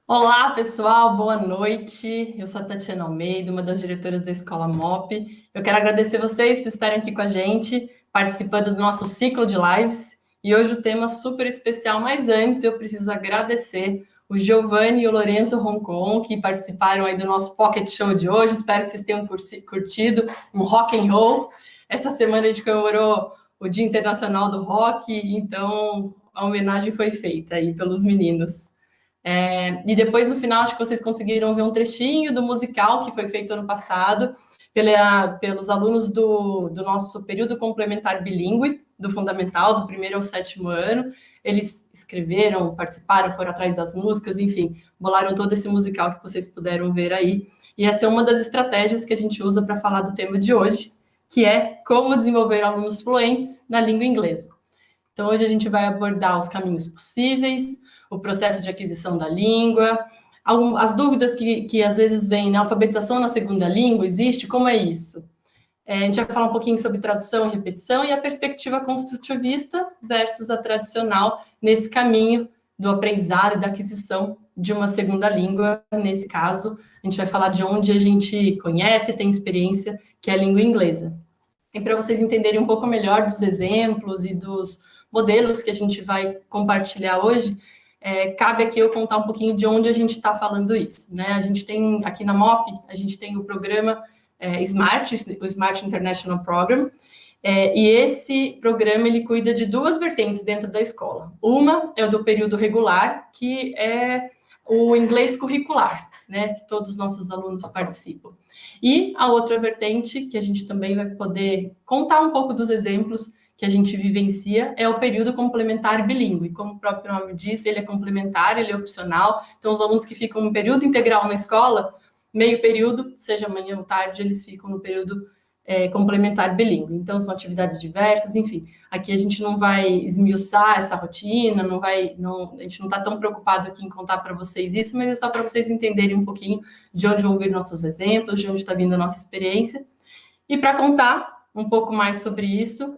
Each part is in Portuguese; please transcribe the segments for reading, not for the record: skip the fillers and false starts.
Olá, pessoal, boa noite. Eu sou a Tatiana Almeida, uma das diretoras da Escola MOP. Eu quero agradecer vocês por estarem aqui com a gente, participando do nosso ciclo de lives. E hoje o tema é super especial, mas antes eu preciso agradecer o Giovanni e o Lorenzo Roncon, que participaram aí do nosso Pocket Show de hoje. Espero que vocês tenham curtido um rock and roll. Essa semana a gente comemorou o Dia Internacional do Rock, então a homenagem foi feita aí pelos meninos. E depois, no final, acho que vocês conseguiram ver um trechinho do musical que foi feito ano passado pelos alunos do nosso período complementar bilíngue, do fundamental, do primeiro ao sétimo ano. Eles escreveram, participaram, foram atrás das músicas, enfim, bolaram todo esse musical que vocês puderam ver aí. E essa é uma das estratégias que a gente usa para falar do tema de hoje, que é como desenvolver alunos fluentes na língua inglesa. Então, hoje a gente vai abordar os caminhos possíveis, o processo de aquisição da língua, as dúvidas que às vezes vêm, né? Alfabetização na segunda língua existe? Como é isso? A gente vai falar um pouquinho sobre tradução e repetição e a perspectiva construtivista versus a tradicional nesse caminho do aprendizado e da aquisição de uma segunda língua. Nesse caso, a gente vai falar de onde a gente conhece, tem experiência, que é a língua inglesa. E para vocês entenderem um pouco melhor dos exemplos e dos modelos que a gente vai compartilhar hoje, cabe aqui eu contar um pouquinho de onde a gente está falando isso, né? A gente tem, aqui na MOP, a gente tem o programa SMART, o Smart International Program, e esse programa, ele cuida de duas vertentes dentro da escola. Uma é o do período regular, que é o inglês curricular, né, que todos os nossos alunos participam. E a outra vertente, que a gente também vai poder contar um pouco dos exemplos que a gente vivencia, é o período complementar bilíngue. Como o próprio nome diz, ele é complementar, ele é opcional. Então, os alunos que ficam um período integral na escola, meio período, seja manhã ou tarde, eles ficam no período complementar bilíngue. Então, são atividades diversas, enfim. Aqui a gente não vai esmiuçar essa rotina, a gente não está tão preocupado aqui em contar para vocês isso, mas é só para vocês entenderem um pouquinho de onde vão vir nossos exemplos, de onde está vindo a nossa experiência. E para contar um pouco mais sobre isso,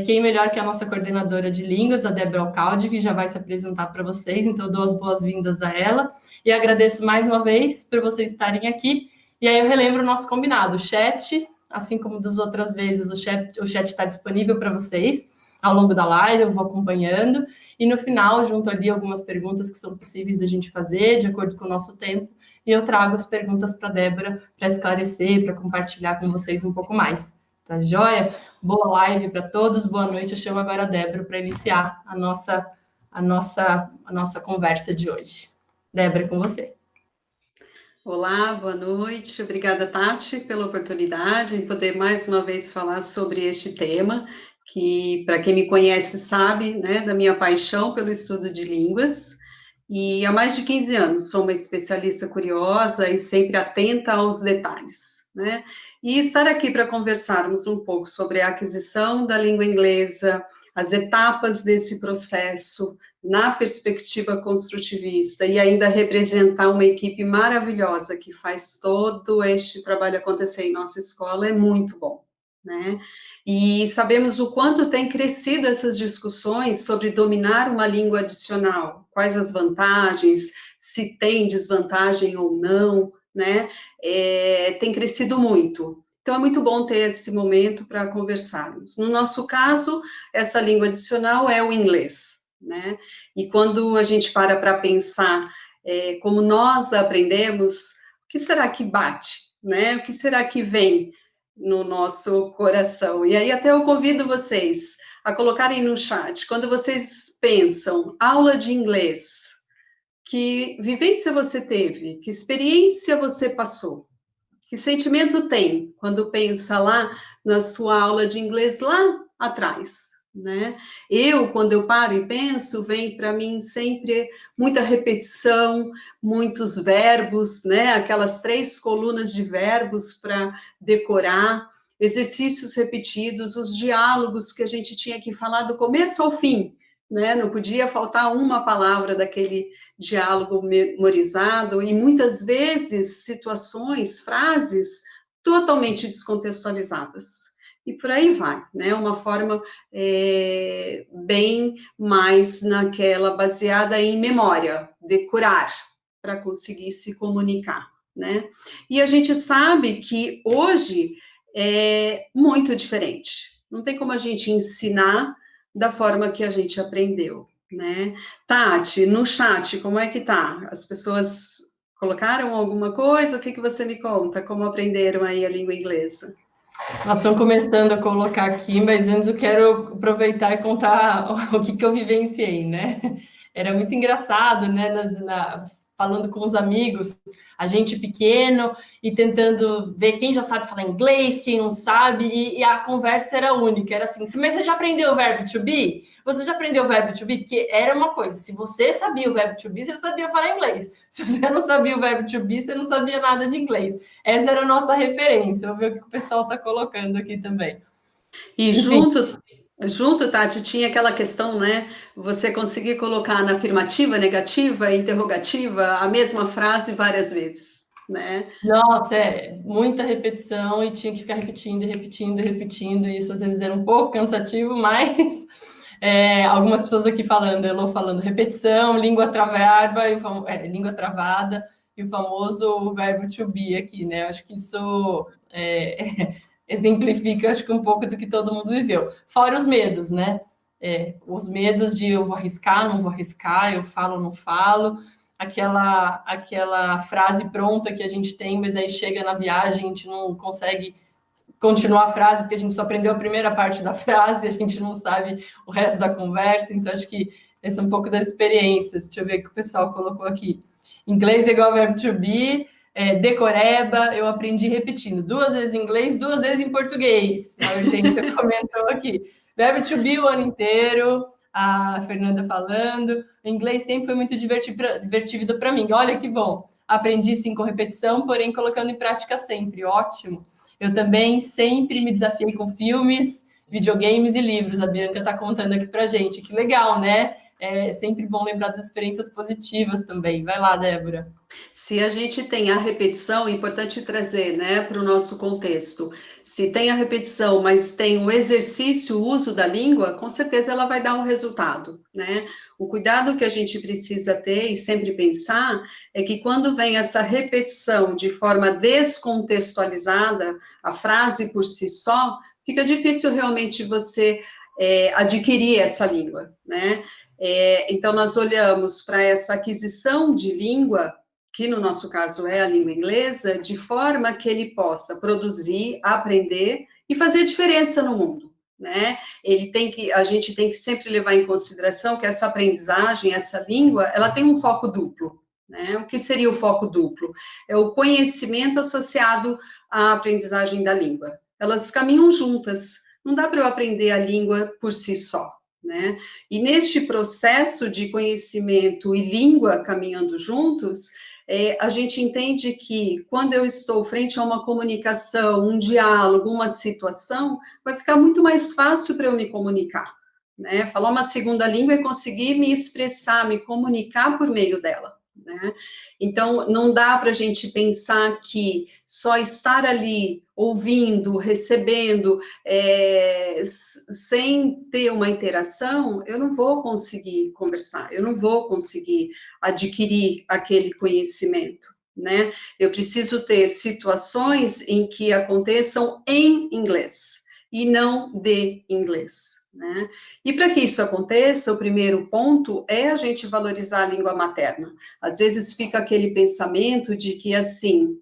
quem melhor que a nossa coordenadora de línguas, a Débora Alcalde, que já vai se apresentar para vocês, então eu dou as boas-vindas a ela, e agradeço mais uma vez por vocês estarem aqui, e aí eu relembro o nosso combinado, o chat, assim como das outras vezes, o chat está disponível para vocês, ao longo da live, eu vou acompanhando, e no final, junto ali algumas perguntas que são possíveis da gente fazer, de acordo com o nosso tempo, e eu trago as perguntas para a Débora para esclarecer, para compartilhar com vocês um pouco mais. Tá joia? Boa live para todos, boa noite. Eu chamo agora a Débora para iniciar a nossa conversa de hoje. Débora, com você. Olá, boa noite. Obrigada, Tati, pela oportunidade de poder mais uma vez falar sobre este tema, que, para quem me conhece, sabe, né, da minha paixão pelo estudo de línguas. E há mais de 15 anos sou uma especialista curiosa e sempre atenta aos detalhes, né? E estar aqui para conversarmos um pouco sobre a aquisição da língua inglesa, as etapas desse processo, na perspectiva construtivista e ainda representar uma equipe maravilhosa que faz todo este trabalho acontecer em nossa escola é muito bom, né? E sabemos o quanto tem crescido essas discussões sobre dominar uma língua adicional, quais as vantagens, se tem desvantagem ou não, né? Tem crescido muito. Então, é muito bom ter esse momento para conversarmos. No nosso caso, essa língua adicional é o inglês, né? E quando a gente para pensar como nós aprendemos, o que será que bate, né? O que será que vem no nosso coração? E aí até eu convido vocês a colocarem no chat, quando vocês pensam aula de inglês, que vivência você teve? Que experiência você passou? Que sentimento tem quando pensa lá na sua aula de inglês lá atrás, né? Quando eu paro e penso, vem para mim sempre muita repetição, muitos verbos, né? Aquelas 3 colunas de verbos para decorar, exercícios repetidos, os diálogos que a gente tinha que falar do começo ao fim, né? Não podia faltar uma palavra daquele diálogo memorizado e muitas vezes situações, frases totalmente descontextualizadas. E por aí vai, né? Uma forma bem mais naquela baseada em memória, decorar, para conseguir se comunicar, né? E a gente sabe que hoje é muito diferente. Não tem como a gente ensinar da forma que a gente aprendeu, né? Tati, no chat, como é que tá? As pessoas colocaram alguma coisa? O que que você me conta? Como aprenderam aí a língua inglesa? Nós estamos começando a colocar aqui, mas antes eu quero aproveitar e contar o que eu vivenciei, né? Era muito engraçado, né? Falando com os amigos, a gente pequeno e tentando ver quem já sabe falar inglês, quem não sabe, e a conversa era única, era assim, mas você já aprendeu o verbo to be? Você já aprendeu o verbo to be? Porque era uma coisa, se você sabia o verbo to be, você sabia falar inglês. Se você não sabia o verbo to be, você não sabia nada de inglês. Essa era a nossa referência. Vamos ver o que o pessoal está colocando aqui também. E Enfim, junto, Tati, tinha aquela questão, né? Você conseguir colocar na afirmativa, negativa, interrogativa, a mesma frase várias vezes, né? nossa, muita repetição e tinha que ficar repetindo, repetindo, repetindo. E isso às vezes era um pouco cansativo, mas algumas pessoas aqui falando, Elô falando repetição, língua travada língua travada e o famoso verbo to be aqui, né? Acho que isso exemplifica, acho que um pouco do que todo mundo viveu. Fora os medos, né? Os medos de eu vou arriscar, não vou arriscar, eu falo, não falo. Aquela frase pronta que a gente tem, mas aí chega na viagem, a gente não consegue continuar a frase, porque a gente só aprendeu a primeira parte da frase, a gente não sabe o resto da conversa, então acho que esse é um pouco das experiências. Deixa eu ver o que o pessoal colocou aqui. Inglês é igual ao verbo to be, decoreba, eu aprendi repetindo, 2 vezes em inglês, 2 vezes em português. A Hortência comentou aqui. Verbo to be o ano inteiro, a Fernanda falando. O inglês sempre foi muito divertido para mim. Olha que bom. Aprendi sim com repetição, porém colocando em prática sempre. Ótimo. Eu também sempre me desafiei com filmes, videogames e livros. A Bianca está contando aqui para gente. Que legal, né? É sempre bom lembrar das experiências positivas também. Vai lá, Débora. Se a gente tem a repetição, é importante trazer, né, para o nosso contexto. Se tem a repetição, mas tem o exercício, o uso da língua, com certeza ela vai dar um resultado, né? O cuidado que a gente precisa ter e sempre pensar é que quando vem essa repetição de forma descontextualizada, a frase por si só, fica difícil realmente você adquirir essa língua, né? Então, nós olhamos para essa aquisição de língua que no nosso caso é a língua inglesa, de forma que ele possa produzir, aprender e fazer diferença no mundo, né? A gente tem que sempre levar em consideração que essa aprendizagem, essa língua, ela tem um foco duplo, né? O que seria o foco duplo? É o conhecimento associado à aprendizagem da língua. Elas caminham juntas. Não dá para eu aprender a língua por si só, né? E neste processo de conhecimento e língua caminhando juntos, a gente entende que quando eu estou frente a uma comunicação, um diálogo, uma situação, vai ficar muito mais fácil para eu me comunicar, né? Falar uma segunda língua e conseguir me expressar, me comunicar por meio dela, né? Então, não dá para a gente pensar que só estar ali ouvindo, recebendo, sem ter uma interação, eu não vou conseguir conversar, eu não vou conseguir adquirir aquele conhecimento, né? Eu preciso ter situações em que aconteçam em inglês e não de inglês, né? E para que isso aconteça, o primeiro ponto é a gente valorizar a língua materna. Às vezes fica aquele pensamento de que assim,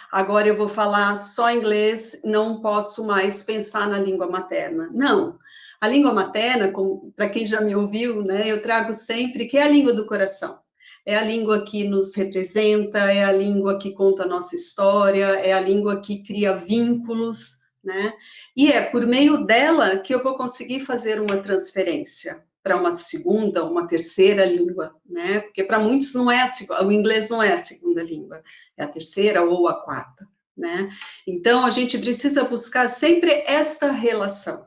agora eu vou falar só inglês, não posso mais pensar na língua materna. Não. A língua materna, para quem já me ouviu, né, eu trago sempre que é a língua do coração. É a língua que nos representa, é a língua que conta a nossa história, é a língua que cria vínculos, né? E é por meio dela que eu vou conseguir fazer uma transferência para uma segunda, uma terceira língua, né? Porque para muitos não é o inglês não é a segunda língua, é a terceira ou a quarta, né? Então, a gente precisa buscar sempre esta relação,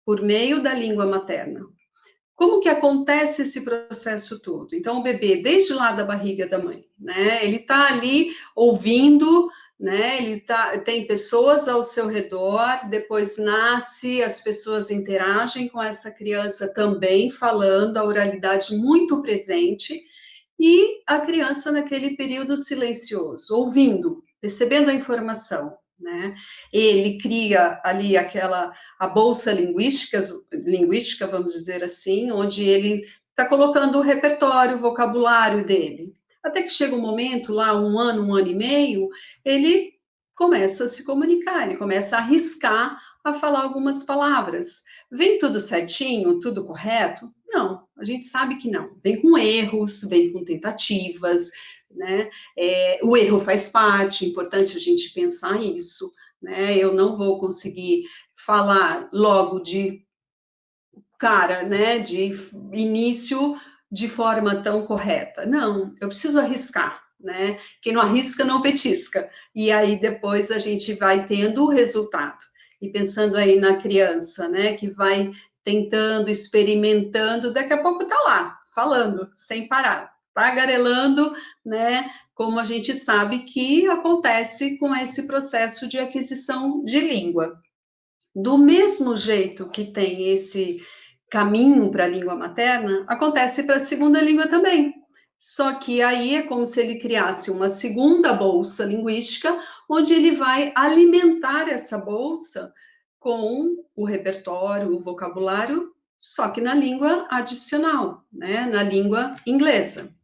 por meio da língua materna. Como que acontece esse processo todo? Então, o bebê, desde lá da barriga da mãe, né? Ele está ali ouvindo, né? Tem pessoas ao seu redor, depois nasce, as pessoas interagem com essa criança também, falando, a oralidade muito presente, e a criança naquele período silencioso, ouvindo, recebendo a informação, né? Ele cria ali a bolsa linguística, vamos dizer assim, onde ele está colocando o repertório, o vocabulário dele. Até que chega um momento, lá 1 ano e meio, ele começa a se comunicar, ele começa a arriscar a falar algumas palavras. Vem tudo certinho, tudo correto? Não, a gente sabe que não. Vem com erros, vem com tentativas, né? O erro faz parte, é importante a gente pensar isso, né? Eu não vou conseguir falar logo de cara, né, de início de forma tão correta. Não, eu preciso arriscar, né? Quem não arrisca não petisca. E aí depois a gente vai tendo o resultado. E pensando aí na criança, né, que vai tentando, experimentando, daqui a pouco tá lá, falando, sem parar, tagarelando, né? Como a gente sabe que acontece com esse processo de aquisição de língua. Do mesmo jeito que tem esse caminho para a língua materna, acontece para a segunda língua também. Só que aí é como se ele criasse uma segunda bolsa linguística, onde ele vai alimentar essa bolsa com o repertório, o vocabulário, só que na língua adicional, né? Na língua inglesa.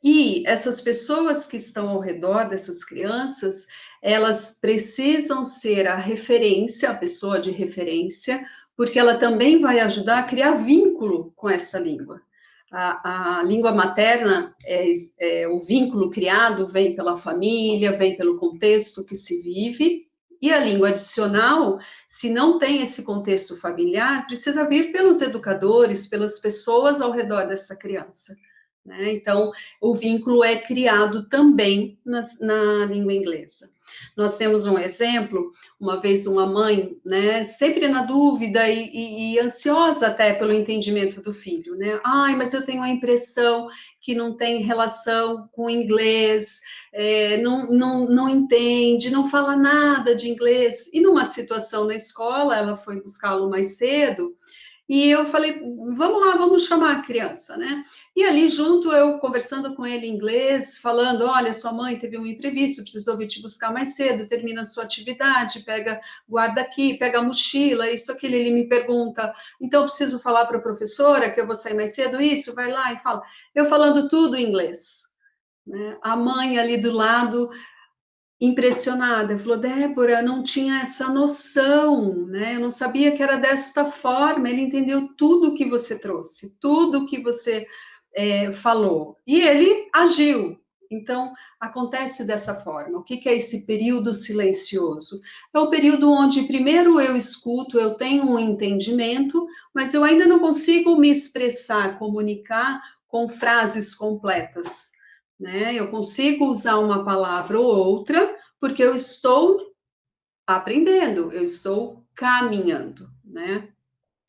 E essas pessoas que estão ao redor dessas crianças, elas precisam ser a referência, a pessoa de referência, porque ela também vai ajudar a criar vínculo com essa língua. A língua materna, o vínculo criado vem pela família, vem pelo contexto que se vive, e a língua adicional, se não tem esse contexto familiar, precisa vir pelos educadores, pelas pessoas ao redor dessa criança, né? Então, o vínculo é criado também na língua inglesa. Nós temos um exemplo, uma vez uma mãe, né, sempre na dúvida e ansiosa até pelo entendimento do filho, né? Ai, mas eu tenho a impressão que não tem relação com o inglês, não entende, não fala nada de inglês. E numa situação na escola, ela foi buscá-lo mais cedo, e eu falei, vamos lá, vamos chamar a criança, né? E ali junto, eu conversando com ele em inglês, falando, olha, sua mãe teve um imprevisto, precisou vir te buscar mais cedo, termina a sua atividade, guarda aqui, pega a mochila, isso, aquilo. Ele me pergunta, então eu preciso falar para a professora que eu vou sair mais cedo? Isso, vai lá e fala. Eu falando tudo em inglês, né? A mãe ali do lado, impressionada, falou, Débora, não tinha essa noção, né? Eu não sabia que era desta forma. Ele entendeu tudo que você trouxe, tudo que você falou, e ele agiu. Então, acontece dessa forma. O que é esse período silencioso? É o período onde primeiro eu escuto, eu tenho um entendimento, mas eu ainda não consigo me expressar, comunicar com frases completas, né? Eu consigo usar uma palavra ou outra, porque eu estou aprendendo, eu estou caminhando, né?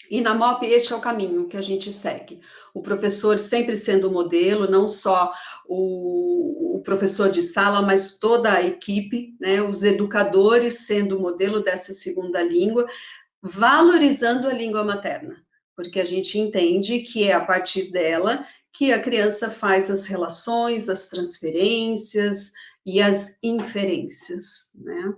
E na MOP, este é o caminho que a gente segue. O professor sempre sendo o modelo, não só o professor de sala, mas toda a equipe, né? Os educadores sendo o modelo dessa segunda língua, valorizando a língua materna, porque a gente entende que é a partir dela que a criança faz as relações, as transferências e as inferências, né?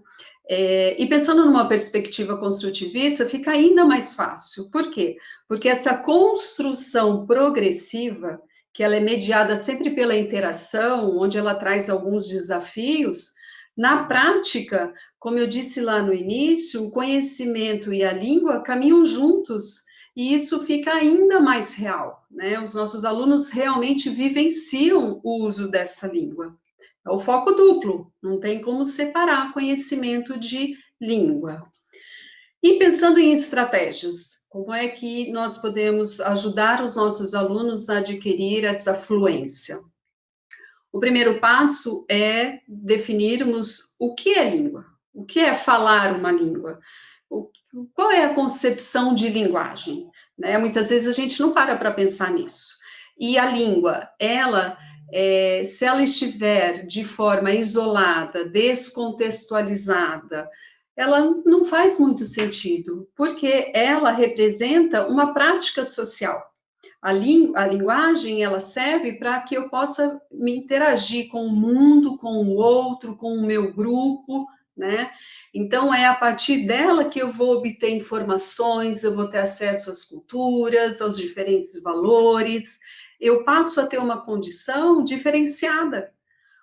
E pensando numa perspectiva construtivista, fica ainda mais fácil. Por quê? Porque essa construção progressiva, que ela é mediada sempre pela interação, onde ela traz alguns desafios, na prática, como eu disse lá no início, o conhecimento e a língua caminham juntos, e isso fica ainda mais real, né? Os nossos alunos realmente vivenciam o uso dessa língua. É o foco duplo, não tem como separar conhecimento de língua. E pensando em estratégias, como é que nós podemos ajudar os nossos alunos a adquirir essa fluência? O primeiro passo é definirmos o que é língua, o que é falar uma língua, qual é a concepção de linguagem, né? Muitas vezes a gente não para pensar nisso. E a língua, se ela estiver de forma isolada, descontextualizada, ela não faz muito sentido, porque ela representa uma prática social. a linguagem, ela serve para que eu possa me interagir com o mundo, com o outro, com o meu grupo, né? Então, é a partir dela que eu vou obter informações, eu vou ter acesso às culturas, aos diferentes valores, eu passo a ter uma condição diferenciada,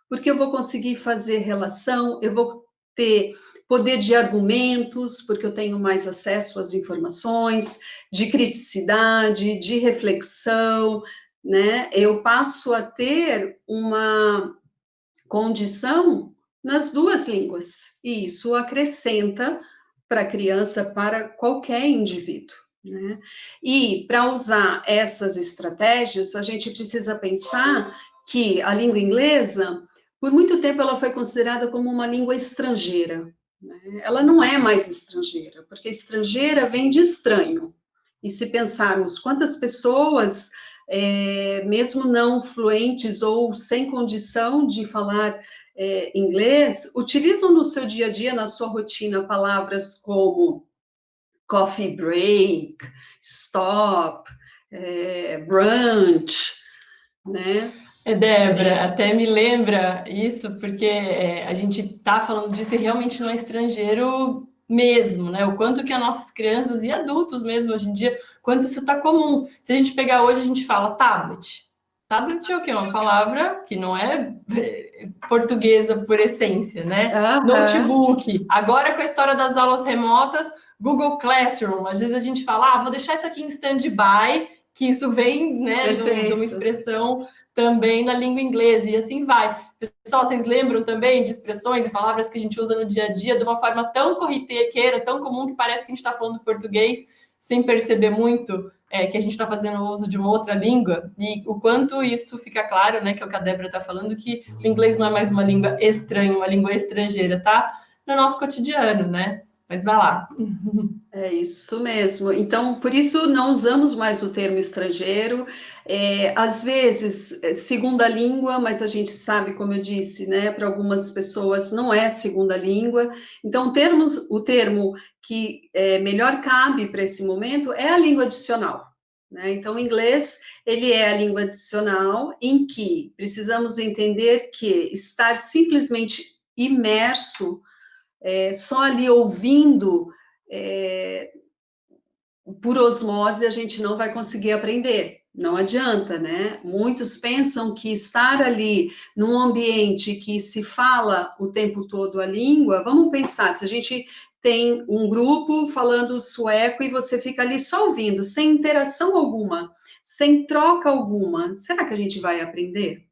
porque eu vou conseguir fazer relação, eu vou ter poder de argumentos, porque eu tenho mais acesso às informações, de criticidade, de reflexão, né? Eu passo a ter uma condição nas duas línguas, e isso acrescenta para a criança, para qualquer indivíduo, né? E para usar essas estratégias, a gente precisa pensar que a língua inglesa, por muito tempo, ela foi considerada como uma língua estrangeira, né? Ela não é mais estrangeira, porque estrangeira vem de estranho. E se pensarmos quantas pessoas mesmo não fluentes ou sem condição de falar inglês, utilizam no seu dia a dia, na sua rotina, palavras como coffee break, stop, brunch, né? Débora, até me lembra isso, porque a gente está falando disso e realmente não é estrangeiro mesmo, né? O quanto que as nossas crianças e adultos mesmo hoje em dia, quanto isso está comum. Se a gente pegar hoje, a gente fala tablet. Tablet é o quê? Uma palavra que não é portuguesa por essência, né? Aham. Notebook. Agora com a história das aulas remotas, Google Classroom. Às vezes a gente fala, vou deixar isso aqui em stand-by, que isso vem, né, de uma Perfeito. expressão também na língua inglesa, e assim vai. Pessoal, vocês lembram também de expressões e palavras que a gente usa no dia a dia de uma forma tão corriqueira, tão comum, que parece que a gente está falando português, sem perceber muito que a gente está fazendo uso de uma outra língua, e o quanto isso fica claro, né, que é o que a Débora está falando, que o inglês não é mais uma língua estranha, uma língua estrangeira, tá no nosso cotidiano, né? Mas vai lá. É isso mesmo. Então, por isso não usamos mais o termo estrangeiro. Às vezes, segunda língua, mas a gente sabe, como eu disse, né, para algumas pessoas não é segunda língua. Então, o termo que melhor cabe para esse momento é a língua adicional, né? Então, o inglês, ele é a língua adicional em que precisamos entender que estar simplesmente imerso, só ali ouvindo, é, por osmose a gente não vai conseguir aprender. Não adianta, né? Muitos pensam que estar ali num ambiente que se fala o tempo todo a língua, vamos pensar, se a gente tem um grupo falando sueco e você fica ali só ouvindo, sem interação alguma, sem troca alguma, será que a gente vai aprender?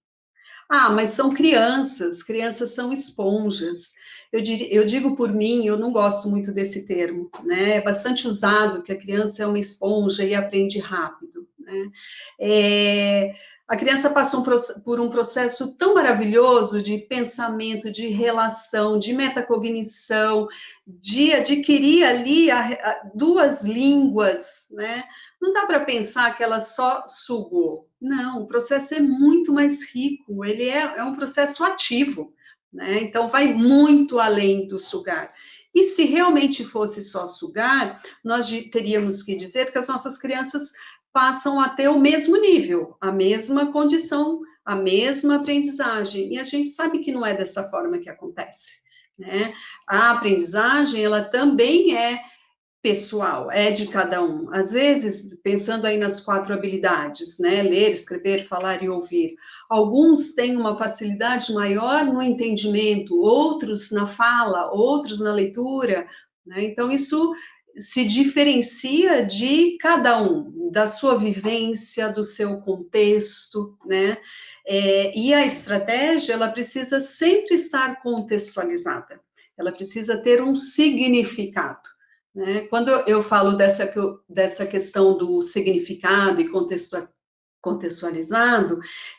Ah, mas são crianças, crianças são esponjas. Eu digo por mim, eu não gosto muito desse termo, né? É bastante usado que a criança é uma esponja e aprende rápido, né? A criança passa por um processo tão maravilhoso de pensamento, de relação, de metacognição, de adquirir ali duas línguas, né? Não dá para pensar que ela só sugou. Não, o processo é muito mais rico, ele é um processo ativo, né? Então, vai muito além do sugar. E se realmente fosse só sugar, nós teríamos que dizer que as nossas crianças passam a ter o mesmo nível, a mesma condição, a mesma aprendizagem. E a gente sabe que não é dessa forma que acontece, né? A aprendizagem, ela também é pessoal, é de cada um. Às vezes, pensando aí nas 4 habilidades, né? Ler, escrever, falar e ouvir. Alguns têm uma facilidade maior no entendimento, outros na fala, outros na leitura, né? Então, isso se diferencia de cada um, da sua vivência, do seu contexto, né? E a estratégia, ela precisa sempre estar contextualizada. Ela precisa ter um significado, né? Quando eu falo dessa questão do significado e contextualizado,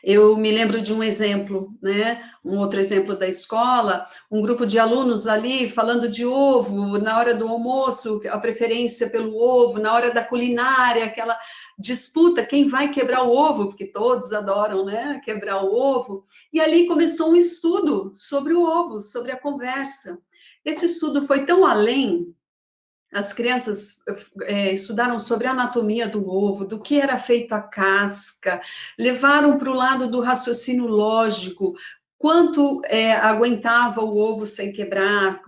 eu me lembro de um exemplo, né? Um outro exemplo da escola, um grupo de alunos ali falando de ovo, na hora do almoço, a preferência pelo ovo, na hora da culinária, aquela disputa, quem vai quebrar o ovo, porque todos adoram, né? Quebrar o ovo. E ali começou um estudo sobre o ovo, sobre a conversa. Esse estudo foi tão além, As crianças estudaram sobre a anatomia do ovo, do que era feito a casca, levaram para o lado do raciocínio lógico, quanto aguentava o ovo sem quebrar,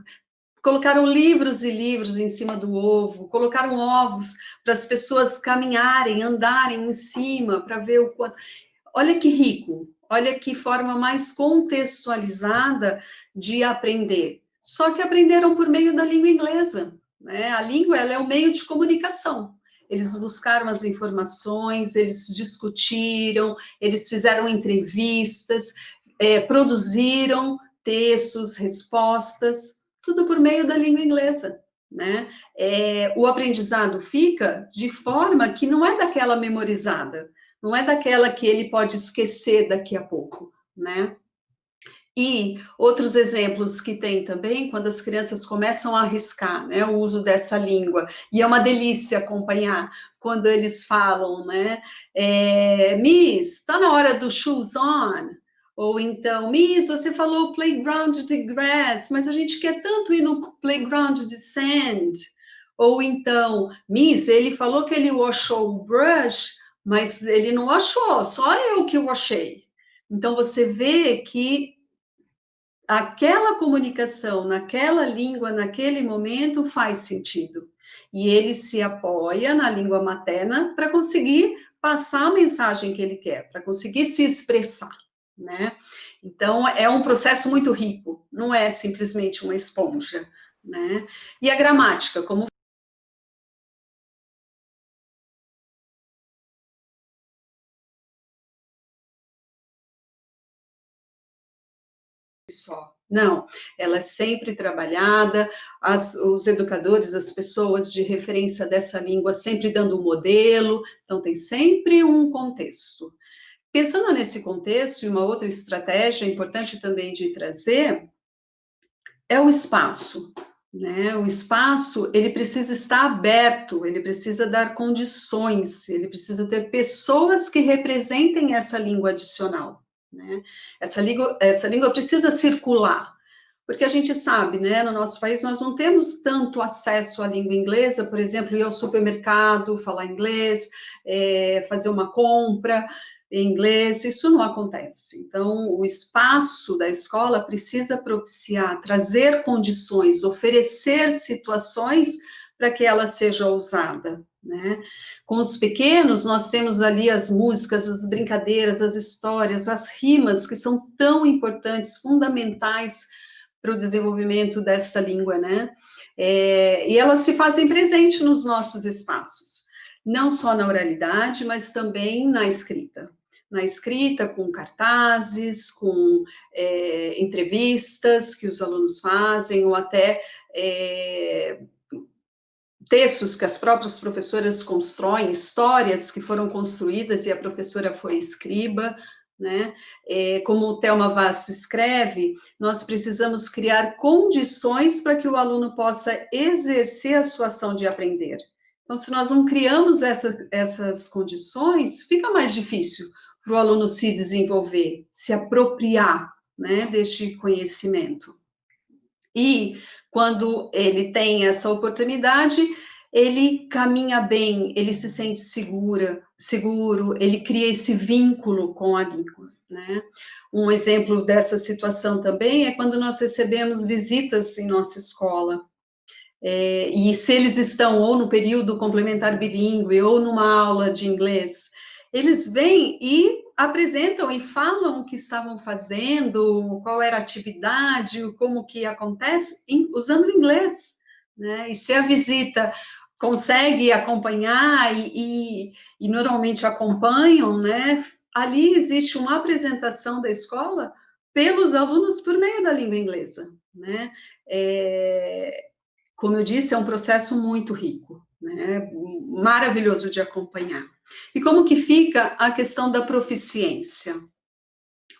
colocaram livros e livros em cima do ovo, colocaram ovos para as pessoas caminharem, andarem em cima, para ver o quanto. Olha que rico, olha que forma mais contextualizada de aprender. Só que aprenderam por meio da língua inglesa, né? A língua, ela é um meio de comunicação. Eles buscaram as informações, eles discutiram, eles fizeram entrevistas, produziram textos, respostas, tudo por meio da língua inglesa, né? O aprendizado fica de forma que não é daquela memorizada, não é daquela que ele pode esquecer daqui a pouco, né? E outros exemplos que tem também, quando as crianças começam a arriscar, né, o uso dessa língua, e é uma delícia acompanhar quando eles falam, né, Miss, está na hora do shoes on, ou então, Miss, você falou playground de grass, mas a gente quer tanto ir no playground de sand, ou então, Miss, ele falou que ele washou o brush, mas ele não washou, só eu que washei. Então, você vê que aquela comunicação naquela língua, naquele momento, faz sentido. E ele se apoia na língua materna para conseguir passar a mensagem que ele quer, para conseguir se expressar, né? Então, é um processo muito rico, não é simplesmente uma esponja, né? E a gramática, como só. Não, ela é sempre trabalhada, os educadores, as pessoas de referência dessa língua sempre dando um modelo, então tem sempre um contexto. Pensando nesse contexto, e uma outra estratégia importante também de trazer é o espaço, né? O espaço, ele precisa estar aberto, ele precisa dar condições, ele precisa ter pessoas que representem essa língua adicional, né? Essa língua precisa circular, porque a gente sabe, né, no nosso país nós não temos tanto acesso à língua inglesa, por exemplo, ir ao supermercado, falar inglês, fazer uma compra em inglês, isso não acontece. Então, o espaço da escola precisa propiciar, trazer condições, oferecer situações para que ela seja usada, né? Com os pequenos, nós temos ali as músicas, as brincadeiras, as histórias, as rimas, que são tão importantes, fundamentais para o desenvolvimento dessa língua, né? E elas se fazem presente nos nossos espaços, não só na oralidade, mas também na escrita. Na escrita, com cartazes, com entrevistas que os alunos fazem, ou até textos que as próprias professoras constroem, histórias que foram construídas e a professora foi escriba, né? Como o Thelma Vaz escreve, nós precisamos criar condições para que o aluno possa exercer a sua ação de aprender. Então, se nós não criamos essas condições, fica mais difícil para o aluno se desenvolver, se apropriar, né, deste conhecimento. E quando ele tem essa oportunidade, ele caminha bem, ele se sente seguro, ele cria esse vínculo com a língua, né? Um exemplo dessa situação também é quando nós recebemos visitas em nossa escola. E se eles estão ou no período complementar bilíngue ou numa aula de inglês, eles vêm e apresentam e falam o que estavam fazendo, qual era a atividade, como que acontece, usando o inglês, né? E se a visita consegue acompanhar e normalmente acompanham, né? Ali existe uma apresentação da escola pelos alunos por meio da língua inglesa, né? Como eu disse, é um processo muito rico, né? Maravilhoso de acompanhar. E como que fica a questão da proficiência?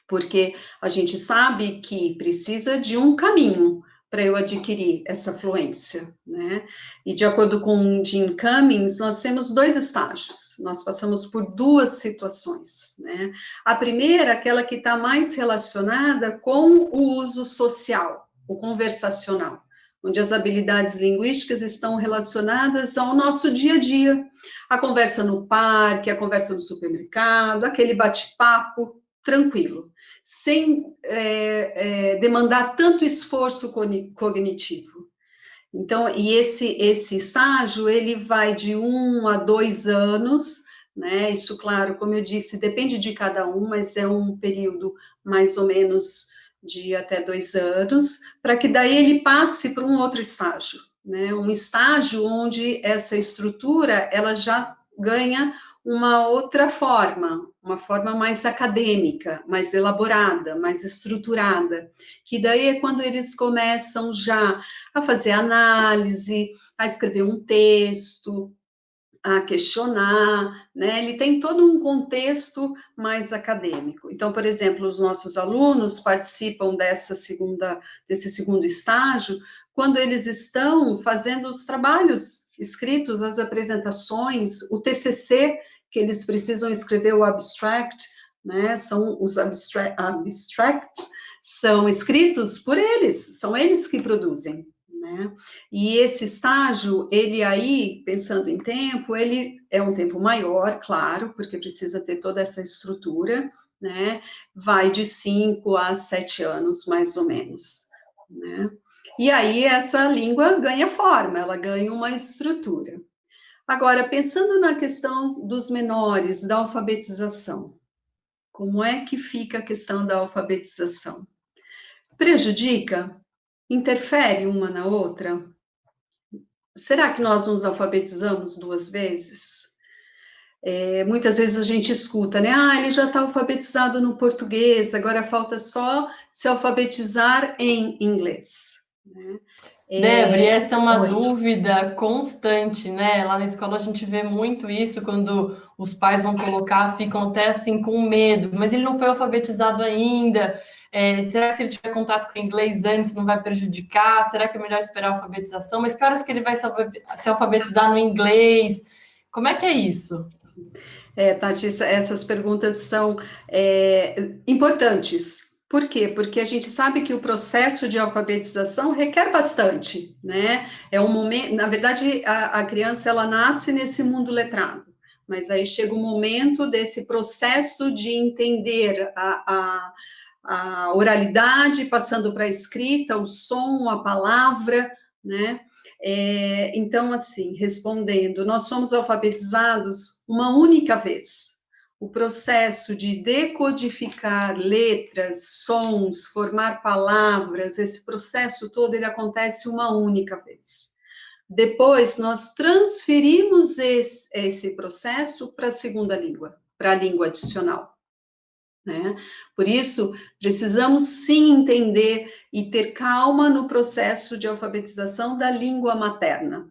Porque a gente sabe que precisa de um caminho para eu adquirir essa fluência, né? E de acordo com Jim Cummings, nós temos dois estágios, nós passamos por duas situações, né? A primeira, aquela que está mais relacionada com o uso social, o conversacional, onde as habilidades linguísticas estão relacionadas ao nosso dia a dia. A conversa no parque, a conversa no supermercado, aquele bate-papo tranquilo, sem demandar tanto esforço cognitivo. Então, e esse estágio, ele vai de 1 a 2 anos, né? Isso, claro, como eu disse, depende de cada um, mas é um período mais ou menos de até 2 anos, para que daí ele passe para um outro estágio, né? Um estágio onde essa estrutura, ela já ganha uma outra forma, uma forma mais acadêmica, mais elaborada, mais estruturada, que daí é quando eles começam já a fazer análise, a escrever um texto, a questionar, né? Ele tem todo um contexto mais acadêmico. Então, por exemplo, os nossos alunos participam desse segundo estágio quando eles estão fazendo os trabalhos escritos, as apresentações, o TCC, que eles precisam escrever o abstract, né? São os abstracts, são escritos por eles, são eles que produzem, né? E esse estágio, ele aí, pensando em tempo, ele é um tempo maior, claro, porque precisa ter toda essa estrutura, né? Vai de 5 a 7 anos, mais ou menos, né? E aí essa língua ganha forma, ela ganha uma estrutura. Agora, pensando na questão dos menores, da alfabetização, como é que fica a questão da alfabetização? Prejudica? Interfere uma na outra? Será que nós nos alfabetizamos 2 vezes? Muitas vezes a gente escuta, né? Ah, ele já está alfabetizado no português, agora falta só se alfabetizar em inglês, né? Débora, e essa é uma Oi. dúvida constante, né? Lá na escola a gente vê muito isso, quando os pais vão colocar, ficam até assim com medo, mas ele não foi alfabetizado ainda. Será que se ele tiver contato com o inglês antes não vai prejudicar? Será que é melhor esperar a alfabetização? Mas que horas que ele vai se alfabetizar no inglês? Como é que é isso? Tati, essas perguntas são importantes. Por quê? Porque a gente sabe que o processo de alfabetização requer bastante, né? É um momento, na verdade, a criança ela nasce nesse mundo letrado, mas aí chega o momento desse processo de entender a oralidade, passando para a escrita, o som, a palavra, né? Então, assim, respondendo, nós somos alfabetizados uma única vez. O processo de decodificar letras, sons, formar palavras, esse processo todo, ele acontece uma única vez. Depois, nós transferimos esse processo para a segunda língua, para a língua adicional, né? Por isso, precisamos sim entender e ter calma no processo de alfabetização da língua materna,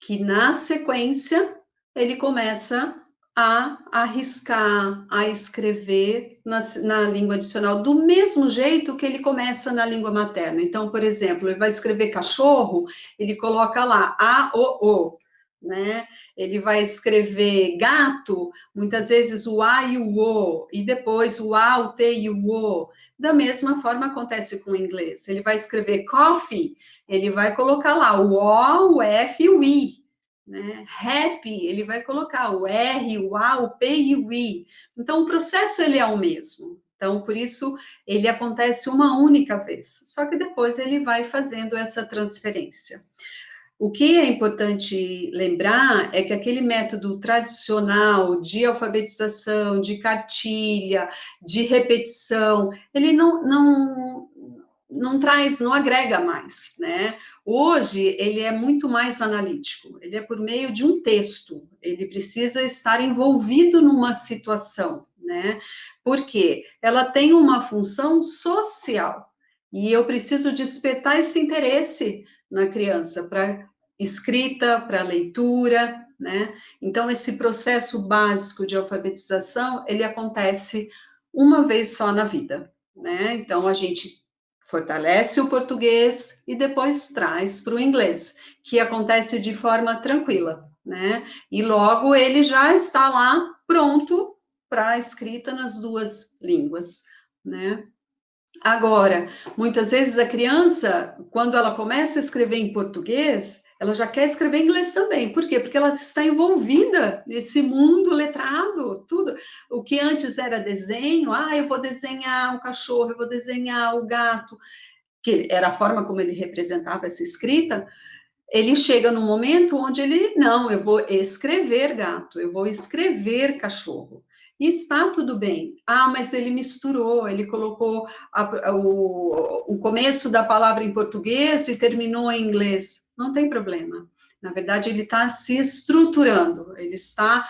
que na sequência ele começa a arriscar, a escrever na língua adicional, do mesmo jeito que ele começa na língua materna. Então, por exemplo, ele vai escrever cachorro, ele coloca lá A, O, né? Ele vai escrever gato, muitas vezes o A e o O, e depois o A, o T e o O. Da mesma forma acontece com o inglês. Ele vai escrever coffee, ele vai colocar lá o O, o F e o I, né? Happy, ele vai colocar o R, o A, o P e o I. Então, o processo ele é o mesmo. Então, por isso, ele acontece uma única vez. Só que depois ele vai fazendo essa transferência. O que é importante lembrar é que aquele método tradicional de alfabetização, de cartilha, de repetição, ele não traz, não agrega mais, né? Hoje, ele é muito mais analítico, ele é por meio de um texto, ele precisa estar envolvido numa situação, né? Porque ela tem uma função social, e eu preciso despertar esse interesse na criança para escrita, para leitura, né? Então, esse processo básico de alfabetização, ele acontece uma vez só na vida, né? Então, a gente fortalece o português e depois traz para o inglês, que acontece de forma tranquila, né? E logo ele já está lá pronto para a escrita nas duas línguas, né? Agora, muitas vezes a criança, quando ela começa a escrever em português, ela já quer escrever em inglês também. Por quê? Porque ela está envolvida nesse mundo letrado, tudo. O que antes era desenho, eu vou desenhar o cachorro, eu vou desenhar o gato, que era a forma como ele representava essa escrita. Ele chega num momento onde ele, não, eu vou escrever gato, eu vou escrever cachorro. E está tudo bem. Mas ele misturou, ele colocou o começo da palavra em português e terminou em inglês. Não tem problema. Na verdade, ele está se estruturando, ele está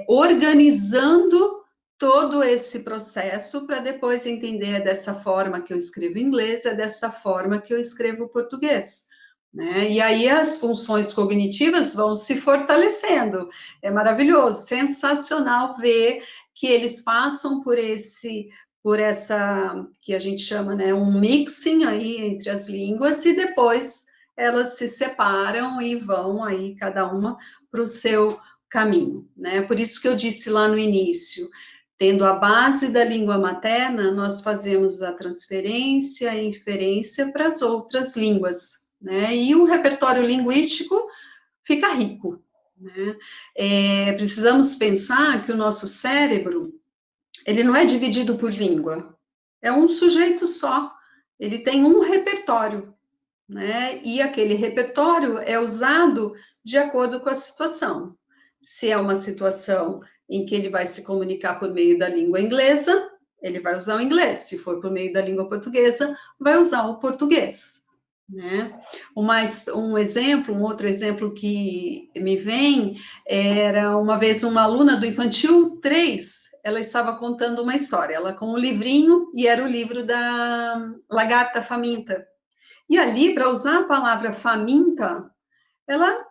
organizando todo esse processo para depois entender dessa forma que eu escrevo inglês, é dessa forma que eu escrevo português. Né? E aí as funções cognitivas vão se fortalecendo. É maravilhoso, sensacional ver que eles passam por essa, que a gente chama, né, um mixing aí entre as línguas, e depois elas se separam e vão aí, cada uma, para o seu caminho, né? Por isso que eu disse lá no início, tendo a base da língua materna, nós fazemos a transferência e inferência para as outras línguas, né? E o repertório linguístico fica rico, né? Precisamos pensar que o nosso cérebro, ele não é dividido por língua, é um sujeito só, ele tem um repertório, né? E aquele repertório é usado de acordo com a situação. Se é uma situação em que ele vai se comunicar por meio da língua inglesa, ele vai usar o inglês. Se for por meio da língua portuguesa, vai usar o português. Né? Um outro exemplo que me vem, era uma vez uma aluna do Infantil 3, ela estava contando uma história, ela com um livrinho, e era o livro da Lagarta Faminta. E ali, para usar a palavra faminta, ela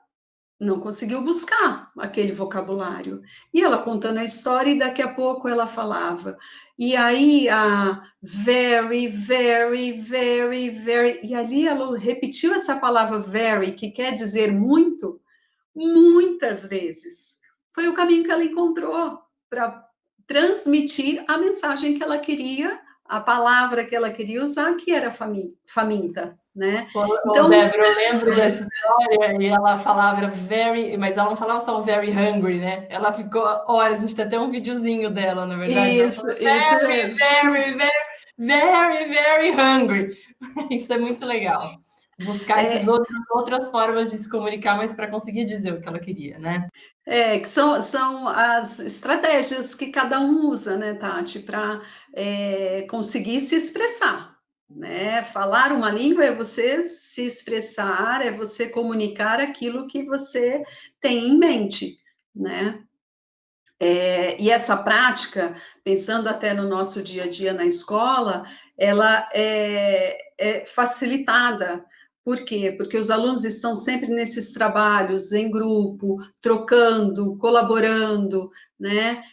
não conseguiu buscar aquele vocabulário. E ela contando a história, e daqui a pouco ela falava. E aí, a very, very, very, very. E ali ela repetiu essa palavra very, que quer dizer muito, muitas vezes. Foi o caminho que ela encontrou para transmitir a mensagem que ela queria, a palavra que ela queria usar, que era faminta, né? Ô, Então, Débora, eu lembro dessa história e ela falava very, mas ela não falava só o very hungry, né? Ela ficou horas, a gente tem até um videozinho dela, na verdade. Ela falou isso very, mesmo. very, very, very, very hungry. Isso é muito legal. Buscar essas outras formas de se comunicar, mas para conseguir dizer o que ela queria, né? Que são as estratégias que cada um usa, né, Tati, para conseguir se expressar, né? Falar uma língua é você se expressar, é você comunicar aquilo que você tem em mente, né? E essa prática, pensando até no nosso dia a dia na escola, ela é facilitada. Por quê? Porque os alunos estão sempre nesses trabalhos em grupo, trocando, colaborando, né?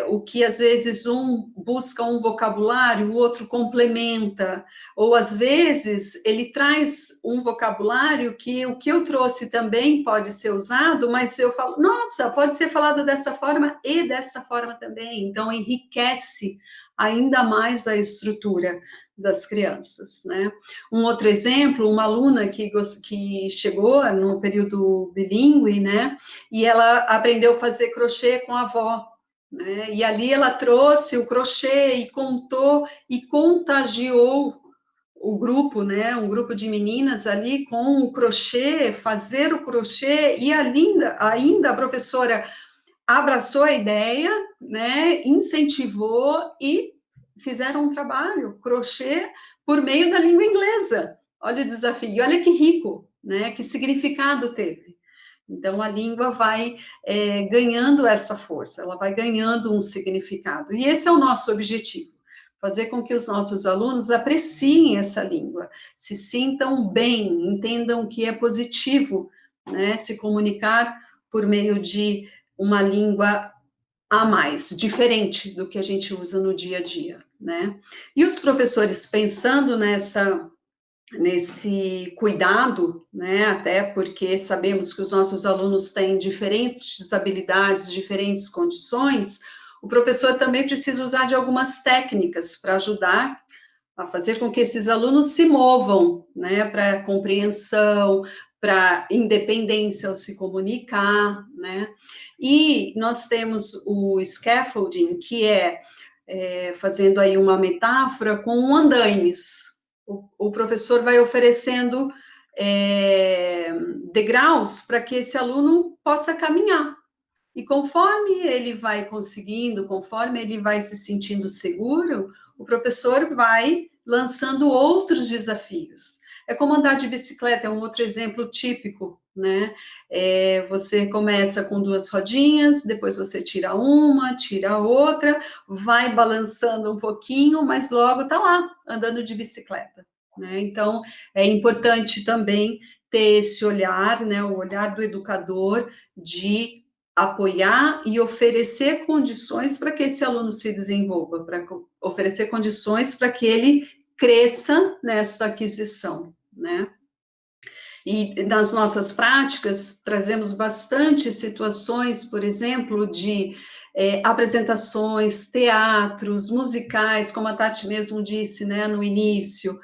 O que às vezes um busca um vocabulário, o outro complementa, ou às vezes ele traz um vocabulário que o que eu trouxe também pode ser usado, mas eu falo, nossa, pode ser falado dessa forma e dessa forma também, então enriquece ainda mais a estrutura das crianças, né? Um outro exemplo, uma aluna que chegou no período bilíngue, né? E ela aprendeu a fazer crochê com a avó, né? E ali ela trouxe o crochê e contou e contagiou o grupo, né, um grupo de meninas ali com o crochê, fazer o crochê, e ainda a professora abraçou a ideia, né, incentivou e fizeram um trabalho, crochê, por meio da língua inglesa. Olha o desafio, e olha que rico, né, que significado teve. Então, a língua vai ganhando essa força, ela vai ganhando um significado. E esse é o nosso objetivo, fazer com que os nossos alunos apreciem essa língua, se sintam bem, entendam que é positivo, né, se comunicar por meio de uma língua a mais, diferente do que a gente usa no dia a dia, né? E os professores pensando nesse cuidado, né, até porque sabemos que os nossos alunos têm diferentes habilidades, diferentes condições, o professor também precisa usar de algumas técnicas para ajudar a fazer com que esses alunos se movam, né, para compreensão, para independência ao se comunicar, né? E nós temos o scaffolding, que fazendo aí uma metáfora com andaimes. O professor vai oferecendo degraus para que esse aluno possa caminhar. E conforme ele vai conseguindo, conforme ele vai se sentindo seguro, o professor vai lançando outros desafios. É como andar de bicicleta, é um outro exemplo típico, né? Você começa com 2 rodinhas, depois você tira uma, tira outra, vai balançando um pouquinho, mas logo está lá, andando de bicicleta, né? Então, é importante também ter esse olhar, né? O olhar do educador de apoiar e oferecer condições para que esse aluno se desenvolva, para oferecer condições para que ele cresça nessa aquisição, né? E nas nossas práticas, trazemos bastante situações, por exemplo, de apresentações, teatros, musicais, como a Tati mesmo disse, né, no início,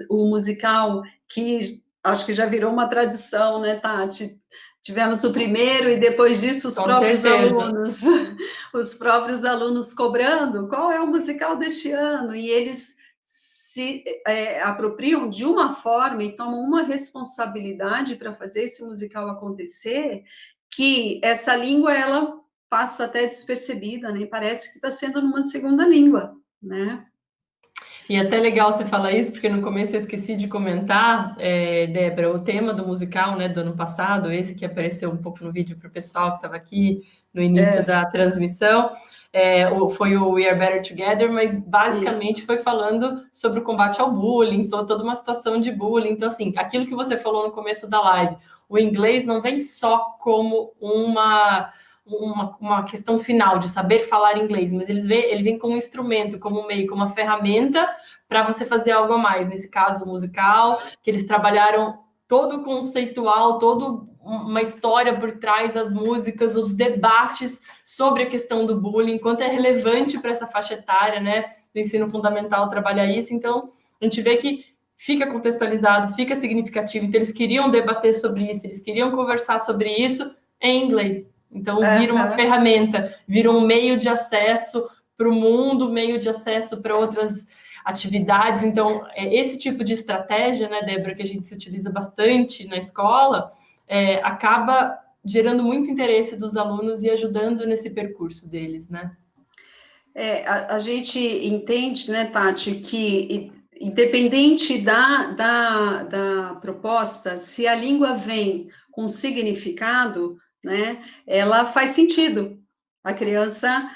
o musical, que acho que já virou uma tradição, né, Tati? Tivemos o primeiro e depois disso Com certeza. os próprios alunos cobrando qual é o musical deste ano, e eles se apropriam de uma forma e tomam uma responsabilidade para fazer esse musical acontecer, que essa língua, ela passa até despercebida, né? Parece que está sendo numa segunda língua, né? E é até legal você falar isso, porque no começo eu esqueci de comentar, Débora, o tema do musical, né, do ano passado, esse que apareceu um pouco no vídeo para o pessoal que estava aqui no início da transmissão, foi o We Are Better Together, mas basicamente foi falando sobre o combate ao bullying, sobre toda uma situação de bullying. Então, assim, aquilo que você falou no começo da live, o inglês não vem só como uma questão final de saber falar inglês, mas ele vem como um instrumento, como um meio, como uma ferramenta para você fazer algo a mais. Nesse caso, o musical, que eles trabalharam todo o conceitual, toda uma história por trás das músicas, os debates sobre a questão do bullying, quanto é relevante para essa faixa etária, né, do ensino fundamental trabalhar isso. Então, a gente vê que fica contextualizado, fica significativo. Então, eles queriam debater sobre isso, eles queriam conversar sobre isso em inglês. Então, vira uma ferramenta, vira um meio de acesso para o mundo, meio de acesso para outras atividades. Então, esse tipo de estratégia, né, Débora, que a gente se utiliza bastante na escola, acaba gerando muito interesse dos alunos e ajudando nesse percurso deles, né? A gente entende, né, Tati, que independente da proposta, se a língua vem com significado, né, ela faz sentido. A criança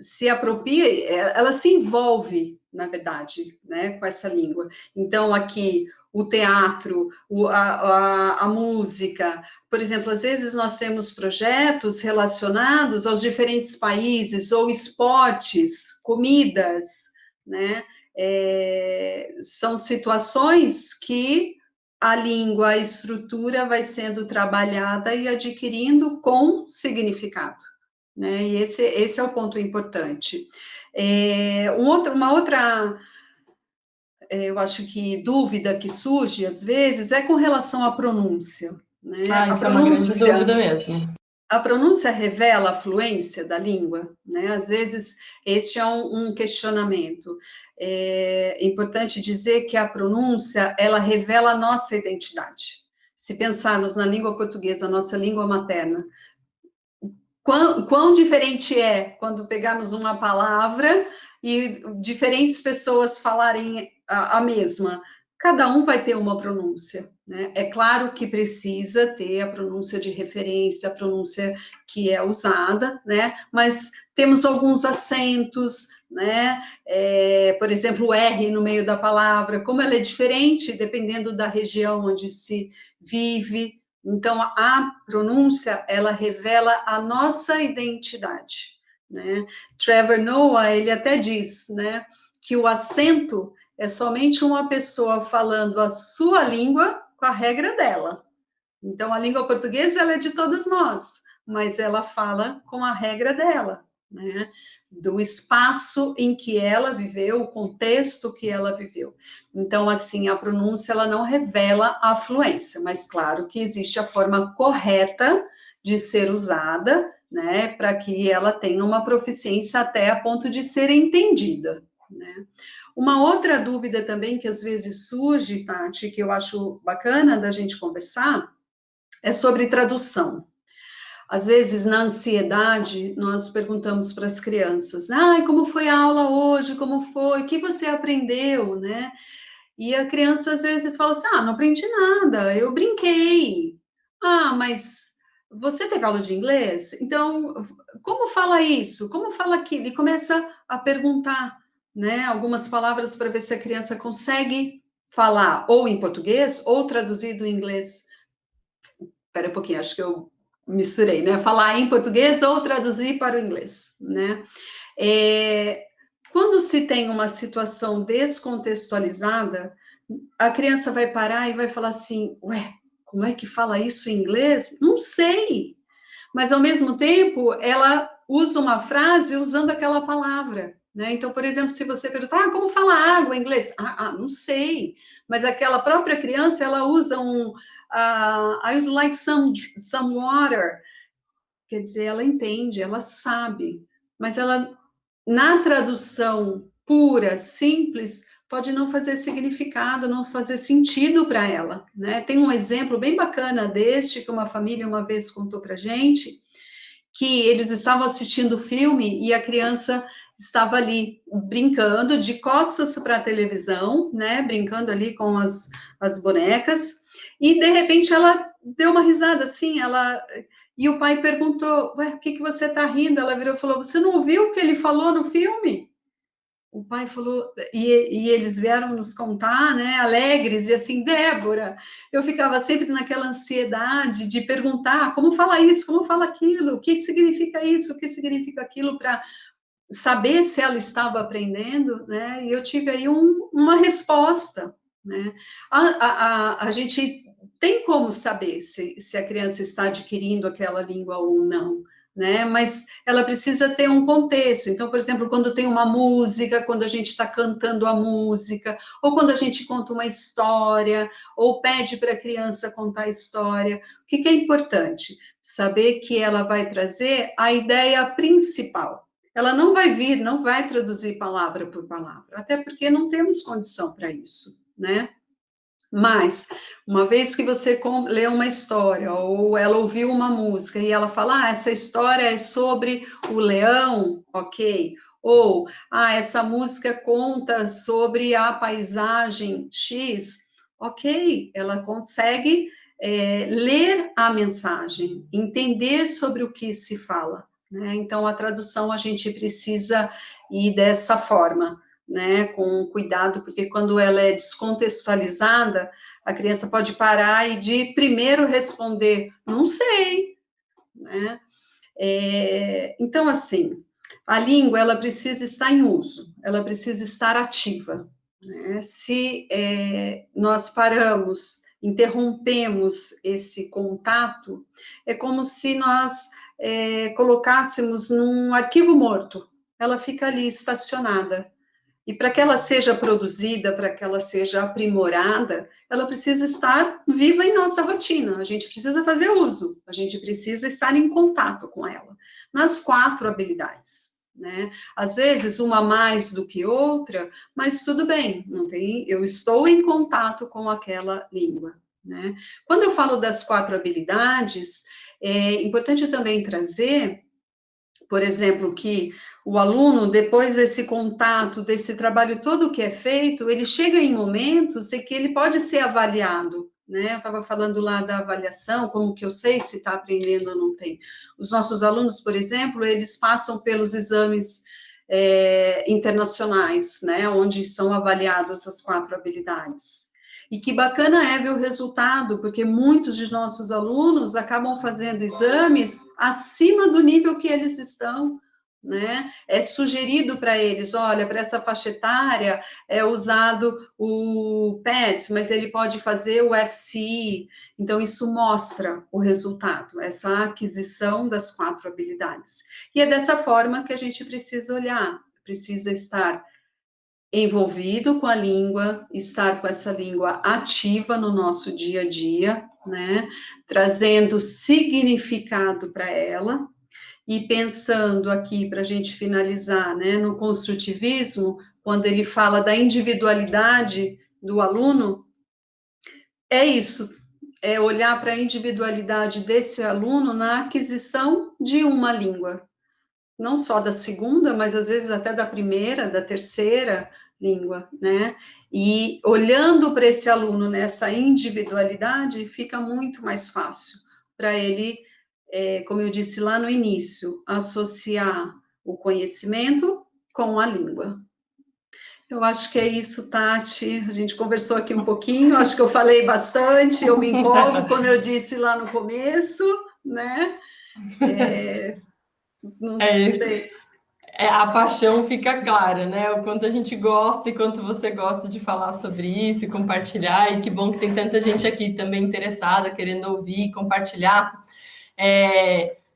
se apropria, ela se envolve, na verdade, né, com essa língua. Então, aqui, o teatro, a música, por exemplo, às vezes nós temos projetos relacionados aos diferentes países, ou esportes, comidas, né? São situações que a língua, a estrutura vai sendo trabalhada e adquirindo com significado, né? E esse é o ponto importante. Uma outra, eu acho que dúvida que surge às vezes é com relação à pronúncia, né? Isso é uma grande dúvida mesmo. A pronúncia revela a fluência da língua, né? Às vezes, este é um questionamento. É importante dizer que a pronúncia, ela revela a nossa identidade. Se pensarmos na língua portuguesa, nossa língua materna, quão diferente é quando pegamos uma palavra e diferentes pessoas falarem a mesma. Cada um vai ter uma pronúncia, né? É claro que precisa ter a pronúncia de referência, a pronúncia que é usada, né? Mas temos alguns acentos, né? Por exemplo, o R no meio da palavra, como ela é diferente dependendo da região onde se vive. Então, a pronúncia, ela revela a nossa identidade, né? Trevor Noah, ele até diz, né, que o acento é somente uma pessoa falando a sua língua com a regra dela. Então, a língua portuguesa, ela é de todos nós, mas ela fala com a regra dela, né? do espaço em que ela viveu, o contexto que ela viveu. Então, assim, a pronúncia, ela não revela a fluência, mas claro que existe a forma correta de ser usada, né, para que ela tenha uma proficiência até a ponto de ser entendida, né. Uma outra dúvida também que às vezes surge, Tati, que eu acho bacana da gente conversar, é sobre tradução. Às vezes, na ansiedade, nós perguntamos para as crianças: ai, como foi a aula hoje? Como foi? O que você aprendeu, né? E a criança às vezes fala assim: ah, não aprendi nada, eu brinquei. Ah, mas você teve aula de inglês? Então, como fala isso? Como fala aquilo? E começa a perguntar, né, algumas palavras para ver se a criança consegue falar ou em português ou traduzido em inglês. Espera um pouquinho, acho que eu misturei, né? Falar em português ou traduzir para o inglês, né? É, quando se tem uma situação descontextualizada, a criança vai parar e vai falar assim: ué, como é que fala isso em inglês? Não sei. Mas, ao mesmo tempo, ela usa uma frase usando aquela palavra. Né? Então, por exemplo, se você perguntar, como fala água em inglês? Não sei. Mas aquela própria criança, ela usa I would like some water. Quer dizer, ela entende, ela sabe. Mas ela, na tradução pura, simples, pode não fazer significado, não fazer sentido para ela, né? Tem um exemplo bem bacana deste que uma família uma vez contou para gente, que eles estavam assistindo o filme e a criança estava ali brincando de costas para a televisão, né? Brincando ali com as bonecas, e de repente ela deu uma risada assim, e o pai perguntou: ué, o que você está rindo? Ela virou e falou: você não ouviu o que ele falou no filme? O pai falou, e eles vieram nos contar, né, alegres, e assim, Débora, eu ficava sempre naquela ansiedade de perguntar como fala isso, como fala aquilo, o que significa isso, o que significa aquilo, para saber se ela estava aprendendo, né, e eu tive aí uma resposta, né. A gente tem como saber se a criança está adquirindo aquela língua ou não, né, mas ela precisa ter um contexto. Então, por exemplo, quando tem uma música, quando a gente está cantando a música, ou quando a gente conta uma história, ou pede para a criança contar a história, o que é importante? Saber que ela vai trazer a ideia principal. Ela não vai vir, não vai traduzir palavra por palavra, até porque não temos condição para isso, né? Mas, uma vez que você lê uma história, ou ela ouviu uma música, e ela fala, essa história é sobre o leão, ok? Ou, essa música conta sobre a paisagem X, ok? Ela consegue ler a mensagem, entender sobre o que se fala, né? Então, a tradução a gente precisa ir dessa forma, né, com cuidado, porque quando ela é descontextualizada, a criança pode parar e de primeiro responder, não sei, né? Então, assim, a língua, ela precisa estar em uso, ela precisa estar ativa, né? Se nós paramos, interrompemos esse contato, é como se nós colocássemos num arquivo morto, ela fica ali estacionada. E para que ela seja produzida, para que ela seja aprimorada, ela precisa estar viva em nossa rotina. A gente precisa fazer uso, a gente precisa estar em contato com ela, nas 4 habilidades, né? Às vezes, uma mais do que outra, mas tudo bem, não tem, eu estou em contato com aquela língua, né? Quando eu falo das 4 habilidades, é importante também trazer, por exemplo, que o aluno, depois desse contato, desse trabalho todo que é feito, ele chega em momentos em que ele pode ser avaliado, né? Eu estava falando lá da avaliação, como que eu sei se está aprendendo ou não tem. Os nossos alunos, por exemplo, eles passam pelos exames internacionais, né? Onde são avaliadas as 4 habilidades. E que bacana é ver o resultado, porque muitos de nossos alunos acabam fazendo exames acima do nível que eles estão, né? É sugerido para eles, olha, para essa faixa etária é usado o PET, mas ele pode fazer o FCI. Então, isso mostra o resultado, essa aquisição das 4 habilidades. E é dessa forma que a gente precisa olhar, precisa estar envolvido com a língua, estar com essa língua ativa no nosso dia a dia, né? Trazendo significado para ela, e pensando aqui, para a gente finalizar, né, no construtivismo, quando ele fala da individualidade do aluno, é isso, é olhar para a individualidade desse aluno na aquisição de uma língua, não só da segunda, mas às vezes até da primeira, da terceira língua, né? E olhando para esse aluno nessa individualidade, fica muito mais fácil para ele, como eu disse lá no início, associar o conhecimento com a língua. Eu acho que é isso, Tati. A gente conversou aqui um pouquinho, acho que eu falei bastante, eu me empolgo, como eu disse lá no começo, né? Não É isso. sei. A paixão fica clara, né? O quanto a gente gosta e quanto você gosta de falar sobre isso e compartilhar. E que bom que tem tanta gente aqui também interessada, querendo ouvir e compartilhar.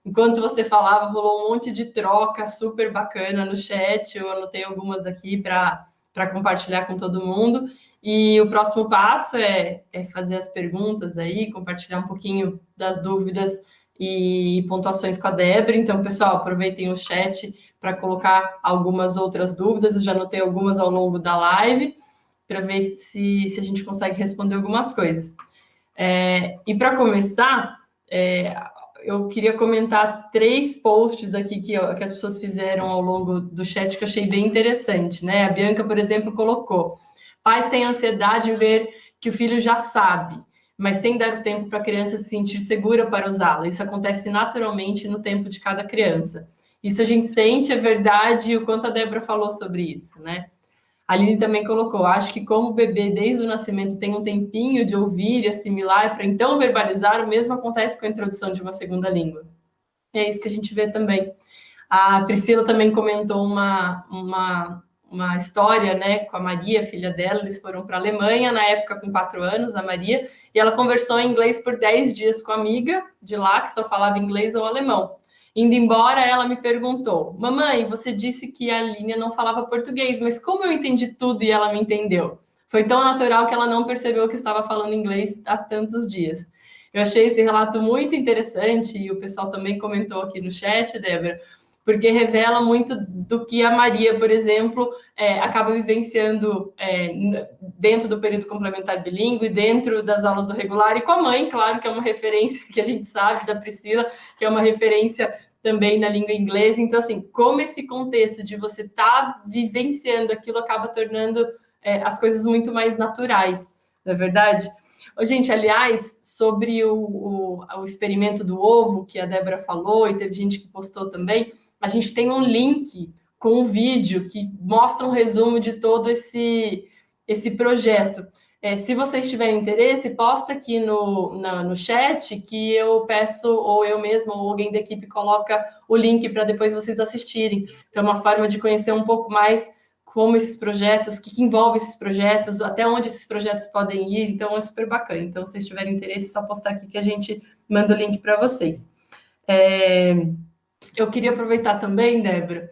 Enquanto você falava, rolou um monte de troca super bacana no chat. Eu anotei algumas aqui para compartilhar com todo mundo. E o próximo passo é fazer as perguntas aí, compartilhar um pouquinho das dúvidas e pontuações com a Débora. Então, pessoal, aproveitem o chat para colocar algumas outras dúvidas. Eu já anotei algumas ao longo da live para ver se a gente consegue responder algumas coisas. E para começar, eu queria comentar 3 posts aqui que as pessoas fizeram ao longo do chat que eu achei bem interessante, né? A Bianca, por exemplo, colocou: pais têm ansiedade em ver que o filho já sabe, mas sem dar o tempo para a criança se sentir segura para usá-la. Isso acontece naturalmente no tempo de cada criança. Isso a gente sente, é verdade, e o quanto a Débora falou sobre isso, né? A Aline também colocou: acho que como o bebê desde o nascimento tem um tempinho de ouvir e assimilar para então verbalizar, o mesmo acontece com a introdução de uma segunda língua. E é isso que a gente vê também. A Priscila também comentou uma história, né, com a Maria, filha dela. Eles foram para a Alemanha, na época com 4 anos, a Maria, e ela conversou em inglês por 10 dias com a amiga de lá, que só falava inglês ou alemão. Indo embora, ela me perguntou: mamãe, você disse que a Línia não falava português, mas como eu entendi tudo e ela me entendeu? Foi tão natural que ela não percebeu que estava falando inglês há tantos dias. Eu achei esse relato muito interessante e o pessoal também comentou aqui no chat, Débora, porque revela muito do que a Maria, por exemplo, acaba vivenciando dentro do período complementar bilíngue, dentro das aulas do regular, e com a mãe, claro, que é uma referência que a gente sabe da Priscila, que é uma referência também na língua inglesa. Então, assim, como esse contexto de você estar vivenciando aquilo acaba tornando as coisas muito mais naturais, não é verdade? Gente, aliás, sobre o experimento do ovo que a Débora falou, e teve gente que postou também, a gente tem um link com um vídeo que mostra um resumo de todo esse projeto. Se vocês tiverem interesse, posta aqui no chat que eu peço, ou eu mesma, ou alguém da equipe coloca o link para depois vocês assistirem. Então, é uma forma de conhecer um pouco mais como esses projetos, o que envolve esses projetos, até onde esses projetos podem ir. Então, é super bacana. Então, se vocês tiverem interesse, é só postar aqui que a gente manda o link para vocês. Eu queria aproveitar também, Débora,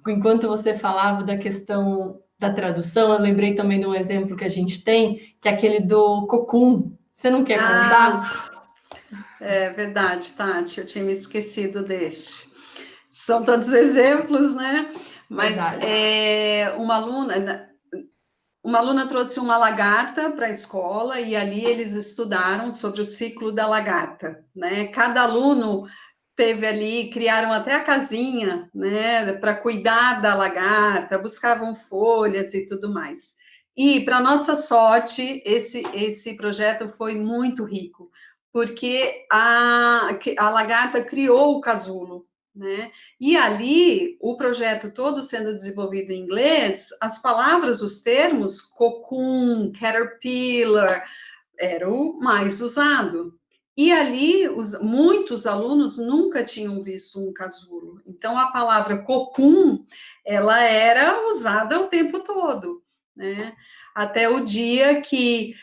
enquanto você falava da questão da tradução, eu lembrei também de um exemplo que a gente tem, que é aquele do cocum. Você não quer contar? É verdade, Tati, eu tinha me esquecido deste. São tantos exemplos, né? Mas uma aluna trouxe uma lagarta para a escola e ali eles estudaram sobre o ciclo da lagarta, né? Cada aluno teve ali, criaram até a casinha, né, para cuidar da lagarta, buscavam folhas e tudo mais. E, para nossa sorte, esse projeto foi muito rico, porque a lagarta criou o casulo, né? E ali, o projeto todo sendo desenvolvido em inglês, as palavras, os termos, cocoon, caterpillar, era o mais usado. E ali, muitos alunos nunca tinham visto um casulo. Então, a palavra cocum, ela era usada o tempo todo, né? Até o dia que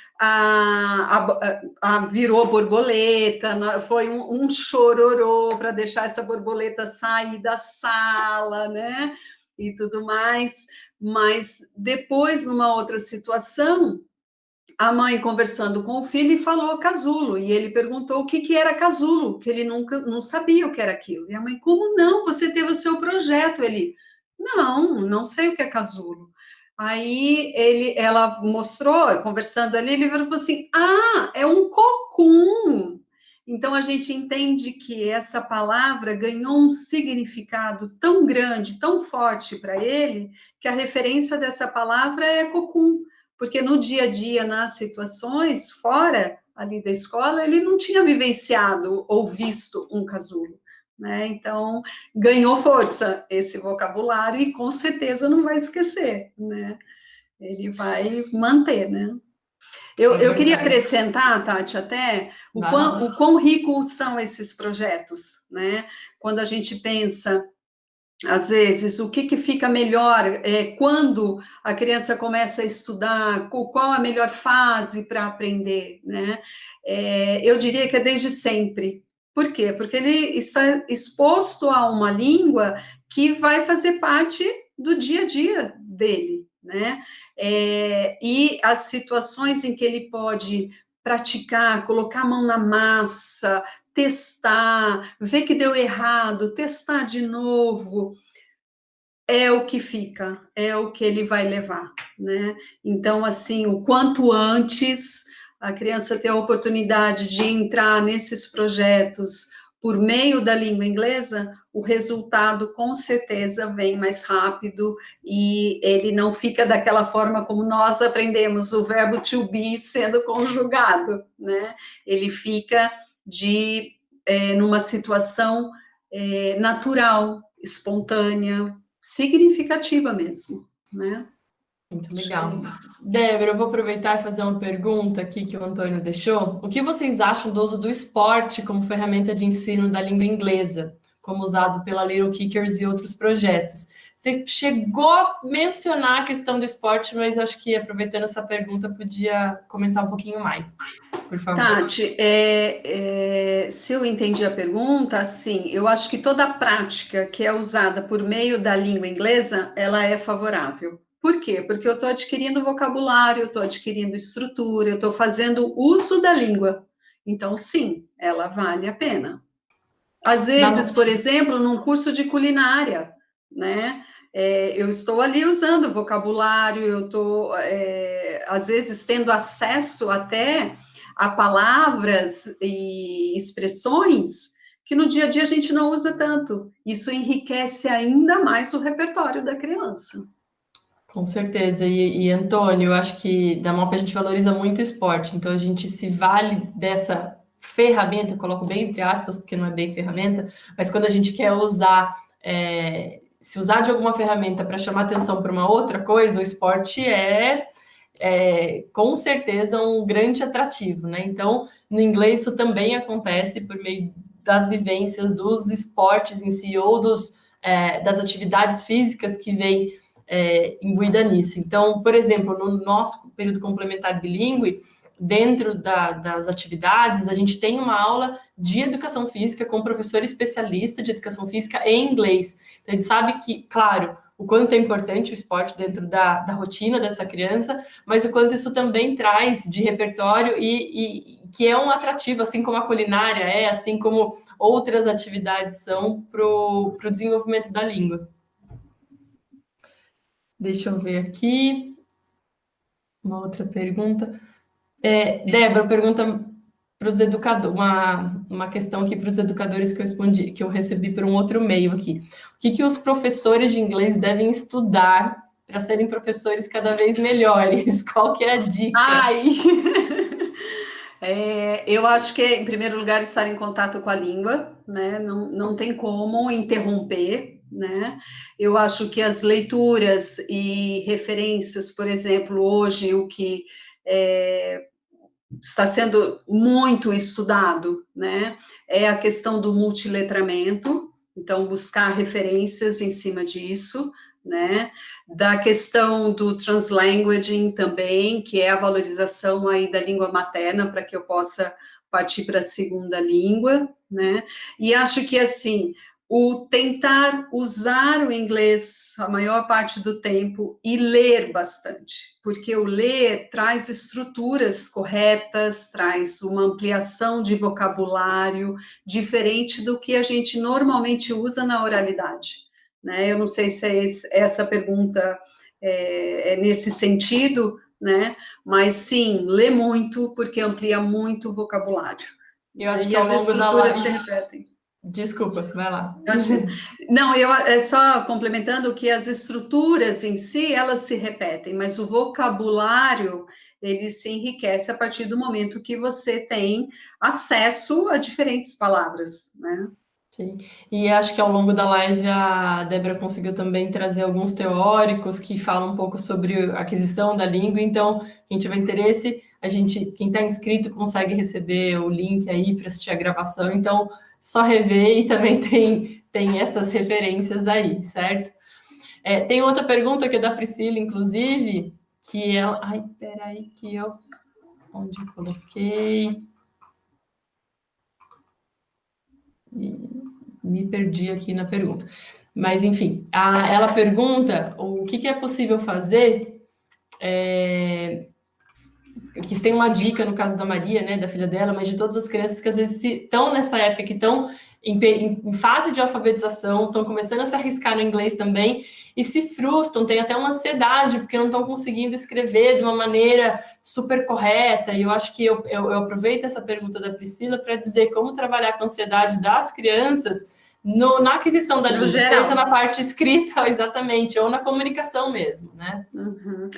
virou borboleta, foi um chororô para deixar essa borboleta sair da sala, né? E tudo mais. Mas depois, numa outra situação, a mãe conversando com o filho e falou casulo, e ele perguntou o que, que era casulo, que ele nunca não sabia o que era aquilo. E a mãe, como não? Você teve o seu projeto. Ele, não sei o que é casulo. Aí ela mostrou, conversando ali, ele falou assim: ah, é um cocum. Então a gente entende que essa palavra ganhou um significado tão grande, tão forte para ele, que a referência dessa palavra é cocum, porque no dia a dia, nas situações fora ali da escola, ele não tinha vivenciado ou visto um casulo, né? Então, ganhou força esse vocabulário e com certeza não vai esquecer, né? Ele vai manter, né? Eu, É eu queria verdade. acrescentar, Tati, até Vai lá. o quão ricos são esses projetos, né? Quando a gente pensa às vezes, o que, que fica melhor quando a criança começa a estudar, qual a melhor fase para aprender, né? Eu diria que é desde sempre. Por quê? Porque ele está exposto a uma língua que vai fazer parte do dia a dia dele, né? E as situações em que ele pode praticar, colocar a mão na massa, testar, ver que deu errado, testar de novo, é o que fica, é o que ele vai levar, né? Então, assim, o quanto antes a criança ter a oportunidade de entrar nesses projetos por meio da língua inglesa, o resultado com certeza vem mais rápido e ele não fica daquela forma como nós aprendemos o verbo to be sendo conjugado, né? Ele fica numa situação natural, espontânea, significativa mesmo, né? Muito Acho que é legal. isso. Débora, eu vou aproveitar e fazer uma pergunta aqui que o Antônio deixou. O que vocês acham do uso do esporte como ferramenta de ensino da língua inglesa, como usado pela Little Kickers e outros projetos? Você chegou a mencionar a questão do esporte, mas acho que aproveitando essa pergunta, podia comentar um pouquinho mais, por favor. Tati, se eu entendi a pergunta, sim, eu acho que toda prática que é usada por meio da língua inglesa, ela é favorável. Por quê? Porque eu estou adquirindo vocabulário, eu estou adquirindo estrutura, eu estou fazendo uso da língua. Então, sim, ela vale a pena. Às vezes, por exemplo, num curso de culinária, né? Eu estou ali usando vocabulário, eu estou, às vezes, tendo acesso até a palavras e expressões que no dia a dia a gente não usa tanto. Isso enriquece ainda mais o repertório da criança. Com certeza. E Antônio, eu acho que da MOP a gente valoriza muito o esporte, então a gente se vale dessa ferramenta, coloco bem entre aspas, porque não é bem ferramenta, mas quando a gente quer usar, se usar de alguma ferramenta para chamar atenção para uma outra coisa, o esporte é com certeza um grande atrativo, né? Então, no inglês isso também acontece por meio das vivências, dos esportes em si, ou das atividades físicas que vêm imbuída nisso. Então, por exemplo, no nosso período complementar bilíngue, dentro das atividades, a gente tem uma aula de educação física com um professor especialista de educação física em inglês. Então, a gente sabe que, claro, o quanto é importante o esporte dentro da rotina dessa criança, mas o quanto isso também traz de repertório e que é um atrativo, assim como a culinária assim como outras atividades são para o desenvolvimento da língua. Deixa eu ver aqui. Uma outra pergunta. Débora, pergunta para os educadores, uma questão aqui para os educadores que eu respondi, que eu recebi por um outro meio aqui. O que os professores de inglês devem estudar para serem professores cada vez melhores? Qual que é a dica? Ai! Eu acho que, em primeiro lugar, estar em contato com a língua, né? Não tem como interromper, né? Eu acho que as leituras e referências, por exemplo, hoje, o que é, está sendo muito estudado, né, é a questão do multiletramento, então buscar referências em cima disso, né, da questão do translanguaging também, que é a valorização aí da língua materna, para que eu possa partir para a segunda língua, né, e acho que, assim, o tentar usar o inglês a maior parte do tempo e ler bastante, porque o ler traz estruturas corretas, traz uma ampliação de vocabulário diferente do que a gente normalmente usa na oralidade, né? Eu não sei se essa pergunta é nesse sentido, né? Mas sim, lê muito, porque amplia muito o vocabulário. Eu acho E que ao as longo da estruturas se live... repetem. Desculpa, vai lá. Não, eu é só complementando que as estruturas em si, elas se repetem, mas o vocabulário, ele se enriquece a partir do momento que você tem acesso a diferentes palavras, né? Sim. E acho que ao longo da live a Débora conseguiu também trazer alguns teóricos que falam um pouco sobre a aquisição da língua. Então, quem tiver interesse, quem está inscrito consegue receber o link aí para assistir a gravação. Então, só rever e também tem essas referências aí, certo? Tem outra pergunta que é da Priscila, inclusive, que ela... Ai, peraí que eu... Onde eu coloquei? Me perdi aqui na pergunta. Mas, enfim, ela pergunta o que é possível fazer, que tem uma dica no caso da Maria, né, da filha dela, mas de todas as crianças que às vezes estão nessa época, que estão em fase de alfabetização, estão começando a se arriscar no inglês também, e se frustram, tem até uma ansiedade, porque não estão conseguindo escrever de uma maneira super correta, e eu acho que eu aproveito essa pergunta da Priscila para dizer como trabalhar com a ansiedade das crianças na aquisição da No língua, geral. seja na parte escrita, exatamente, ou na comunicação mesmo, né? Uhum.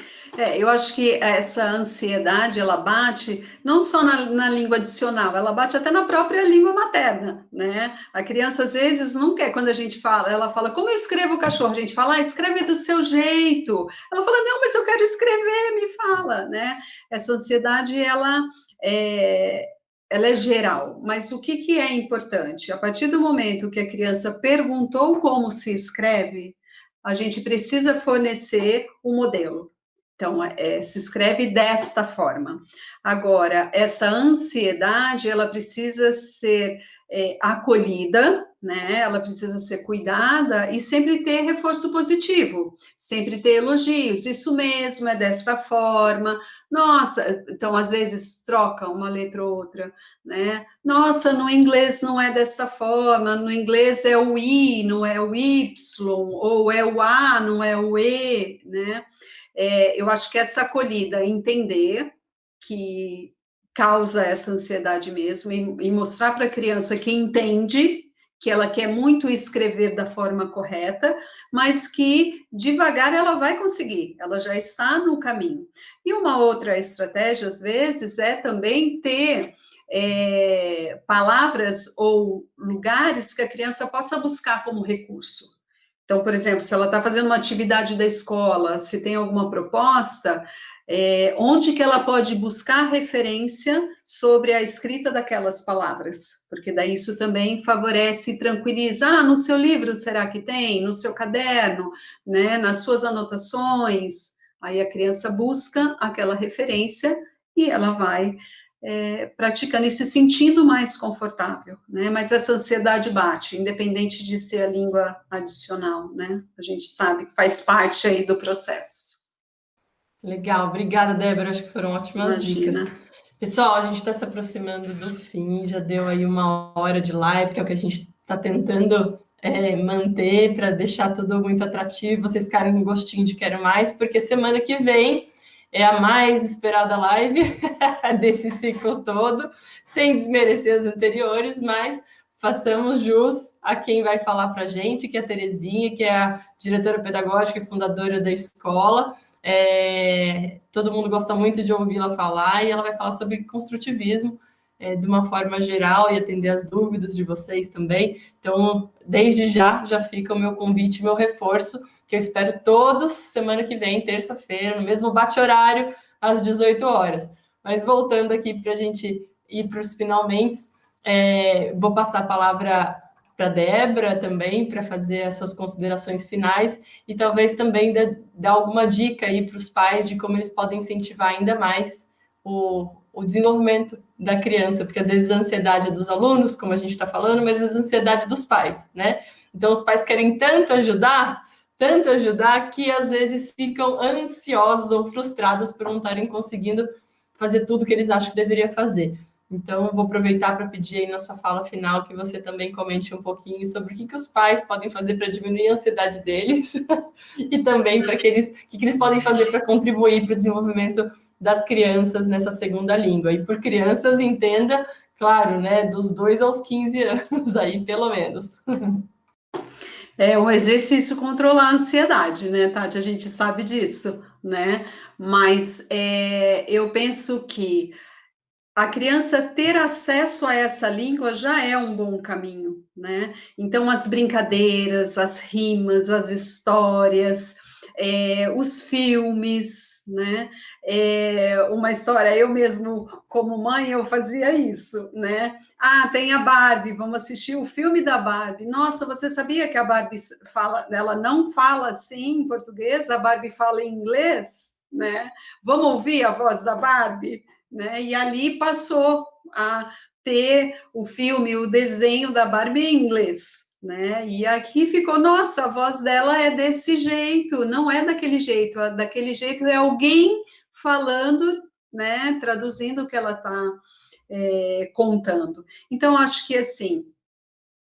Eu acho que essa ansiedade, ela bate não só na língua adicional, ela bate até na própria língua materna, né? A criança, às vezes, não quer, quando a gente fala, ela fala, como eu escrevo o cachorro? A gente fala, escreve do seu jeito. Ela fala, não, mas eu quero escrever, me fala, né? Essa ansiedade, ela é geral, mas o que é importante? A partir do momento que a criança perguntou como se escreve, a gente precisa fornecer um modelo. Então, se escreve desta forma. Agora, essa ansiedade, ela precisa ser acolhida, né? Ela precisa ser cuidada e sempre ter reforço positivo, sempre ter elogios. Isso mesmo, é desta forma. Nossa, então às vezes troca uma letra ou outra, né? Nossa, no inglês não é dessa forma, no inglês é o I, não é o Y, ou é o A, não é o E, né? Eu acho que essa acolhida, entender que causa essa ansiedade mesmo e mostrar para a criança que entende que ela quer muito escrever da forma correta, mas que devagar ela vai conseguir, ela já está no caminho. E uma outra estratégia, às vezes, é também ter palavras ou lugares que a criança possa buscar como recurso. Então, por exemplo, se ela está fazendo uma atividade da escola, se tem alguma proposta, onde que ela pode buscar referência sobre a escrita daquelas palavras? Porque daí isso também favorece e tranquiliza. Ah, no seu livro, será que tem? No seu caderno, né? Nas suas anotações. Aí a criança busca aquela referência e ela vai praticando e se sentindo mais confortável, né? Mas essa ansiedade bate, independente de ser a língua adicional, né? A gente sabe que faz parte aí do processo. Legal, obrigada, Débora. Acho que foram ótimas Imagina. dicas. Pessoal, a gente está se aproximando do fim, já deu aí 1 hora de live, que é o que a gente está tentando manter para deixar tudo muito atrativo, vocês ficarem com gostinho de quero mais, porque semana que vem é a mais esperada live desse ciclo todo, sem desmerecer as anteriores, mas façamos jus a quem vai falar para a gente, que é a Terezinha, que é a diretora pedagógica e fundadora da escola. Todo mundo gosta muito de ouvi-la falar e ela vai falar sobre construtivismo de uma forma geral e atender as dúvidas de vocês também. Então, desde já fica o meu convite, meu reforço, que eu espero todos semana que vem, terça-feira, no mesmo bate-horário, às 18 horas. Mas voltando aqui para a gente ir para os finalmente, vou passar a palavra para a Débora também, para fazer as suas considerações finais e talvez também dar alguma dica aí para os pais de como eles podem incentivar ainda mais o desenvolvimento da criança, porque às vezes a ansiedade é dos alunos, como a gente está falando, mas às vezes a ansiedade é dos pais, né? Então os pais querem tanto ajudar, que às vezes ficam ansiosos ou frustrados por não estarem conseguindo fazer tudo que eles acham que deveria fazer. Então, eu vou aproveitar para pedir aí na sua fala final que você também comente um pouquinho sobre o que os pais podem fazer para diminuir a ansiedade deles e também para que eles podem fazer para contribuir para o desenvolvimento das crianças nessa segunda língua. E por crianças, entenda, claro, né, dos 2 aos 15 anos aí, pelo menos. É um exercício controlar a ansiedade, né, Tati? A gente sabe disso, né? Mas eu penso que a criança ter acesso a essa língua já é um bom caminho, né? Então, as brincadeiras, as rimas, as histórias, os filmes, né? Uma história, eu mesmo, como mãe, eu fazia isso, né? Ah, tem a Barbie, vamos assistir o filme da Barbie. Nossa, você sabia que a Barbie fala, ela não fala assim em português, a Barbie fala em inglês, né? Vamos ouvir a voz da Barbie? Né? E ali passou a ter o filme, o desenho da Barbie em inglês, né? E aqui ficou, nossa, a voz dela é desse jeito, não é daquele jeito, daquele jeito é alguém falando, né? Traduzindo o que ela está contando. Então, acho que assim,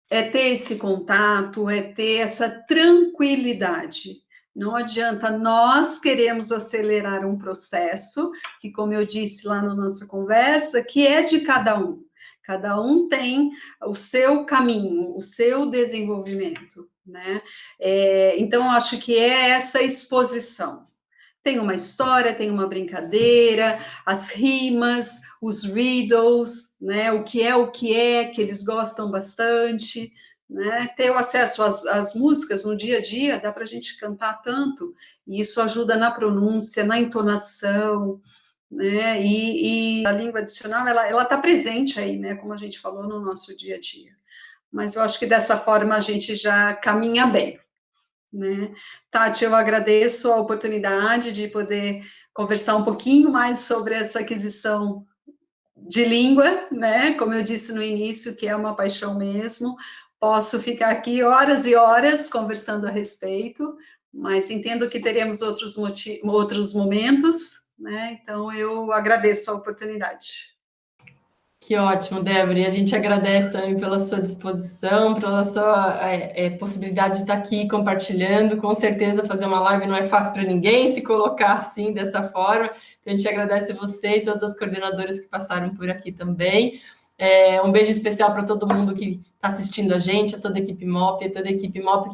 é ter esse contato, é ter essa tranquilidade. Não adianta, nós queremos acelerar um processo, que, como eu disse lá na nossa conversa, que é de cada um. Cada um tem o seu caminho, o seu desenvolvimento, né? Então, acho que é essa exposição. Tem uma história, tem uma brincadeira, as rimas, os riddles, né? O que é, que eles gostam bastante, né? Ter o acesso às músicas no dia a dia, dá para a gente cantar tanto, e isso ajuda na pronúncia, na entonação, né? E a língua adicional, ela está presente aí, né? Como a gente falou no nosso dia a dia. Mas eu acho que dessa forma a gente já caminha bem. Né? Tati, eu agradeço a oportunidade de poder conversar um pouquinho mais sobre essa aquisição de língua, né? Como eu disse no início, que é uma paixão mesmo. Posso ficar aqui horas e horas conversando a respeito, mas entendo que teremos outros momentos, né? Então eu agradeço a oportunidade. Que ótimo, Débora. E a gente agradece também pela sua disposição, pela sua possibilidade de estar aqui compartilhando. Com certeza, fazer uma live não é fácil para ninguém se colocar assim, dessa forma. Então, a gente agradece você e todas as coordenadoras que passaram por aqui também. Um beijo especial para todo mundo que está assistindo a gente, a toda a equipe MOP,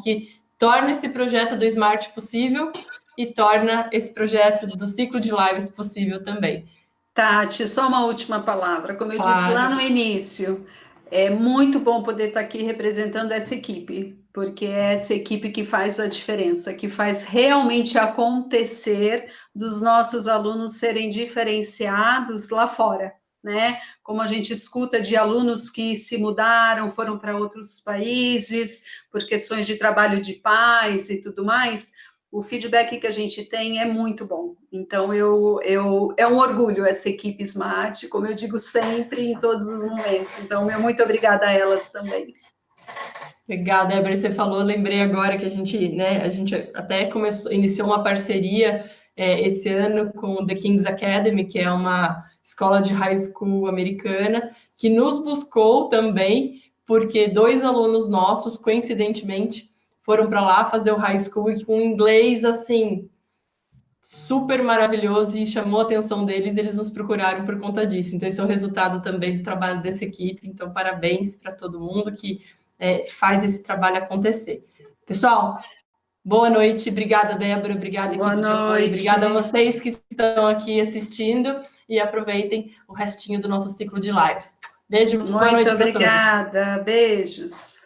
que torna esse projeto do Smart possível e torna esse projeto do ciclo de lives possível também. Tati, só uma última palavra. Como eu disse lá Claro. no início, é muito bom poder estar aqui representando essa equipe, porque é essa equipe que faz a diferença, que faz realmente acontecer dos nossos alunos serem diferenciados lá fora, né? Como a gente escuta de alunos que se mudaram, foram para outros países por questões de trabalho de pais e tudo mais, o feedback que a gente tem é muito bom. Então, é um orgulho essa equipe Smart, como eu digo sempre, em todos os momentos. Então, muito obrigada a elas também. Legal, Débora, você falou, lembrei agora que a gente até iniciou uma parceria esse ano com o The King's Academy, que é uma escola de high school americana, que nos buscou também, porque 2 alunos nossos, coincidentemente, foram para lá fazer o high school e com inglês, assim, super maravilhoso e chamou a atenção deles, eles nos procuraram por conta disso. Então, esse é o resultado também do trabalho dessa equipe. Então, parabéns para todo mundo que faz esse trabalho acontecer. Pessoal, boa noite. Obrigada, Débora. Obrigada, Boa equipe de apoio. noite. Obrigada a vocês que estão aqui assistindo e aproveitem o restinho do nosso ciclo de lives. Beijo, boa noite para todos. Muito obrigada. Beijos.